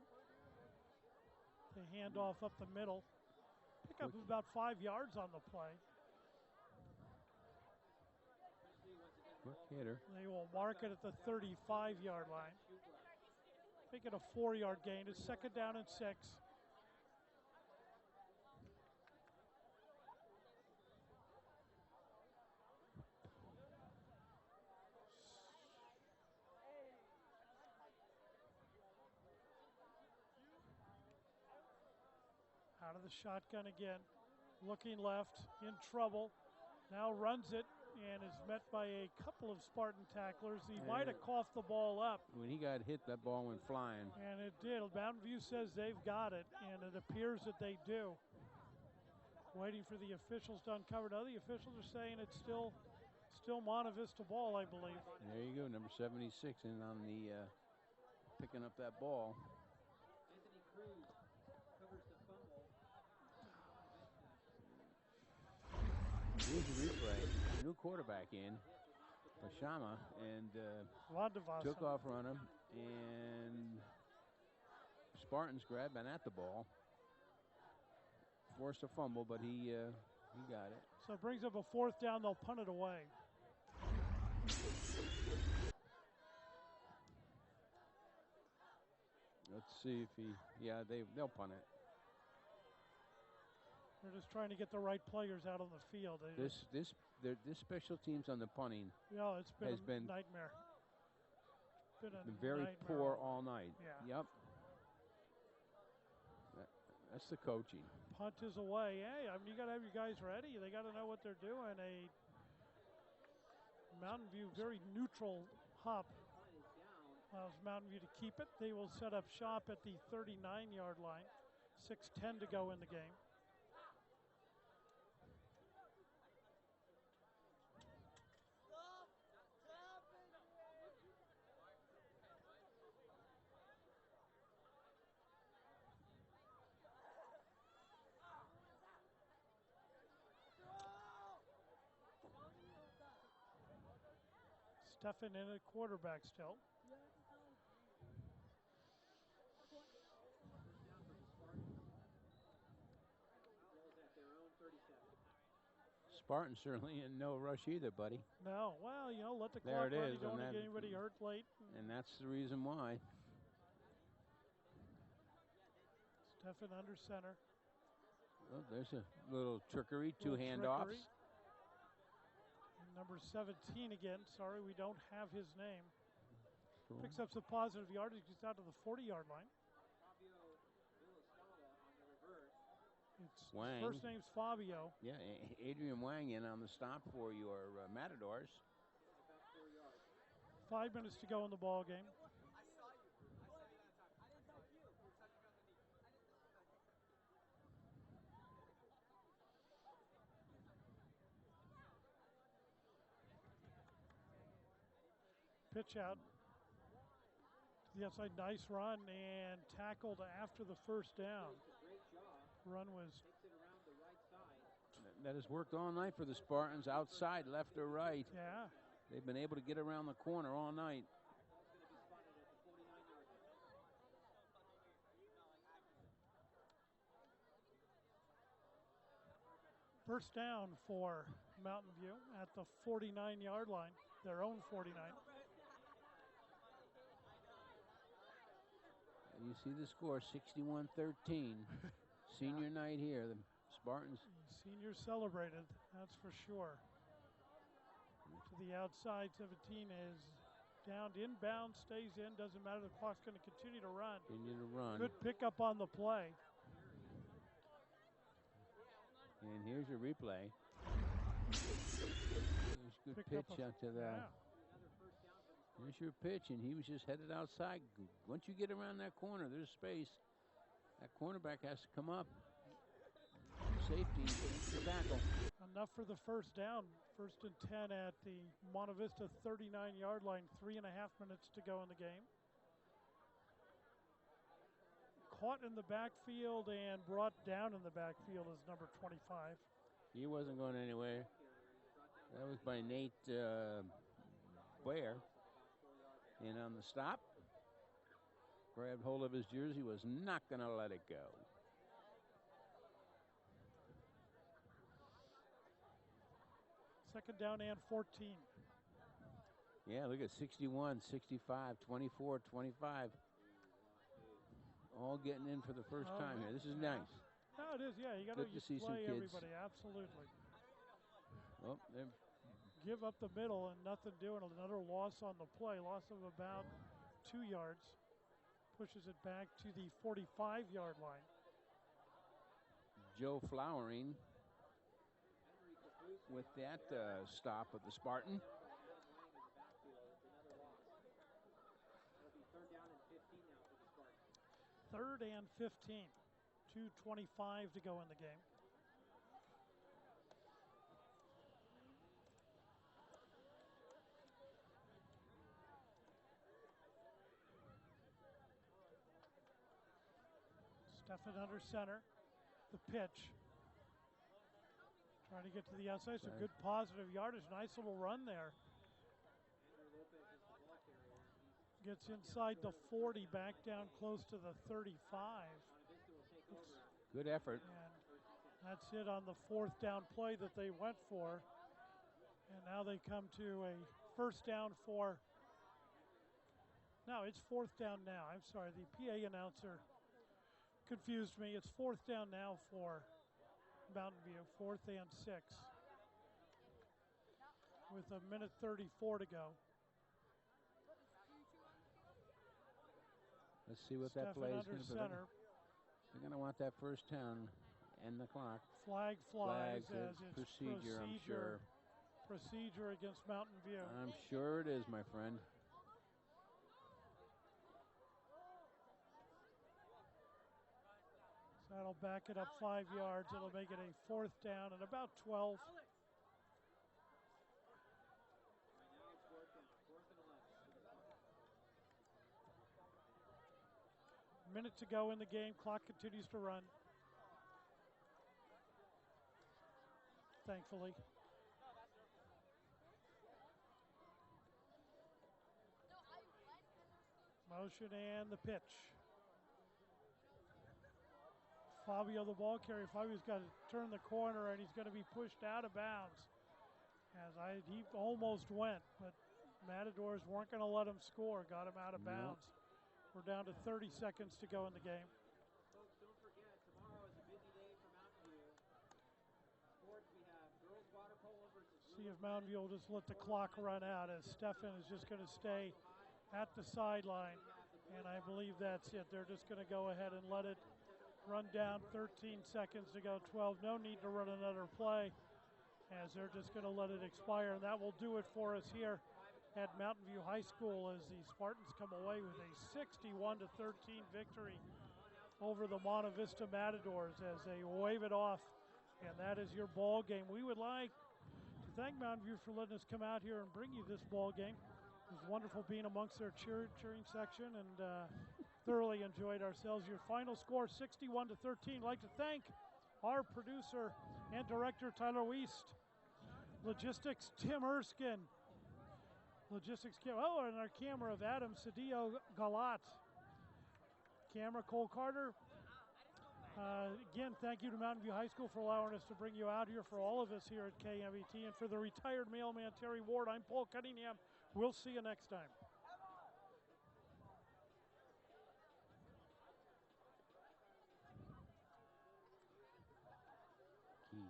The handoff up the middle. Pick up about 5 yards on the play. Quick hitter. They will mark it at the 35-yard line. Make it a 4-yard gain. It's second down and 6. Out of the shotgun again. Looking left, in trouble. Now runs it and is met by a couple of Spartan tacklers. He might have coughed the ball up. When he got hit, that ball went flying. And it did. Mountain View says they've got it, and it appears that they do. Waiting for the officials to uncover it. Other officials are saying it's still Monta Vista ball, I believe. There you go, number 76 in on the picking up that ball. Anthony Cruz covers the fumble. Here's the replay. New quarterback in, Bashama, and took off running, and Spartans grabbed and at the ball. Forced a fumble, but he got it. So it brings up a fourth down. They'll punt it away. Let's see if they'll punt it. They're just trying to get the right players out on the field. This special teams on the punting it's been a nightmare. It's been very nightmare. poor all night. Yeah. Yep. That's the coaching. Punt is away. Hey, I mean, you got to have your guys ready. They got to know what they're doing. A Mountain View very neutral hop allows Mountain View to keep it. They will set up shop at the 39-yard line. 6:10 to go in the game. Stefan in at quarterback still. Spartans certainly in no rush either, buddy. No, well, let the There clock it run. is, You don't and want to get that- anybody hurt late. And that's the reason why. Stefan under center. Well, there's a little trickery, two handoffs. And number 17 again. Sorry, we don't have his name. Cool. Picks up some positive yardage. Gets out to the 40-yard line. It's Wang. First name's Fabio. Yeah, Adrian Wang in on the stop for your Matadors. 5 minutes to go in the ball game. Pitch out to the outside. Nice run and tackled after the first down. Run was. That has worked all night for the Spartans, outside, left or right. Yeah. They've been able to get around the corner all night. First down for Mountain View at the 49-yard line, their own 49. And you see the score, 61-13. Senior night here. The Spartans. Seniors celebrated, that's for sure. To the outside, 17 is down, inbound, stays in, doesn't matter. The clock's going to continue to run. Continue to run. Good pickup on the play. And here's your replay. There's good pitch out to that. Yeah. There's your pitch, and he was just headed outside. Once you get around that corner, there's space. That cornerback has to come up. Safety, the tackle. Enough for the first down. 1st and 10 at the Monta Vista 39-yard line. 3.5 minutes to go in the game. Caught in the backfield and brought down in the backfield is number 25. He wasn't going anywhere. That was by Nate Blair. And on the stop, grabbed hold of his jersey, was not going to let it go. Second down and 14. Yeah, look at 61, 65, 24, 25. All getting in for the first time here. This is nice. No, it is, yeah. You got to see some play kids. Everybody, absolutely. Well, Give up the middle and nothing doing. Another loss on the play. Loss of about 2 yards. Pushes it back to the 45-yard line. Joe Flowering with that stop of the Spartan. Third and 15. 2:25 to go in the game. Stefan under center. The pitch. Trying to get to the outside. So good positive yardage. Nice little run there. Gets inside the 40, back down close to the 35. Good effort. And that's it on the 4th down play that they went for. And now they come to a first down for. No, it's 4th down now. I'm sorry, the PA announcer confused me. It's 4th down now for Mountain View, 4th and 6. With a minute 34 to go. Let's see what that Stefan play is under going to be. center. They're going to want that first down. End the clock. Flag flies Flag, as it's procedure, I'm sure. Procedure against Mountain View. I'm sure it is, my friend. So that'll back it up 5 yards. It'll make it a 4th down and about 12. Minute to go in the game. Clock continues to run. Thankfully. Motion and the pitch. Fabio, the ball carrier. Fabio's got to turn the corner, and he's going to be pushed out of bounds. He almost went, but Matadors weren't going to let him score. Got him out of bounds. We're down to 30 seconds to go in the game. Folks, don't forget, tomorrow is a busy day for Mountain View. Sports, we have girls water polo versus... See if Mountain View will just let the clock run out, as Stefan is just going to stay at the sideline. And I believe that's it. They're just going to go ahead and let it run down. 13 seconds to go, 12. No need to run another play, as they're just going to let it expire. And that will do it for us here at Mountain View High School, as the Spartans come away with a 61-13 victory over the Monta Vista Matadors as they wave it off. And that is your ball game. We would like to thank Mountain View for letting us come out here and bring you this ball game. It was wonderful being amongst their cheering section, and thoroughly enjoyed ourselves. Your final score, 61-13. I'd like to thank our producer and director, Tyler Wiest. Logistics, Tim Erskine. And our camera of Adam Cedillo Galat. Camera, Cole Carter. Again, thank you to Mountain View High School for allowing us to bring you out here, for all of us here at KMVT. And for the retired mailman, Terry Ward, I'm Paul Cunningham. We'll see you next time. Key.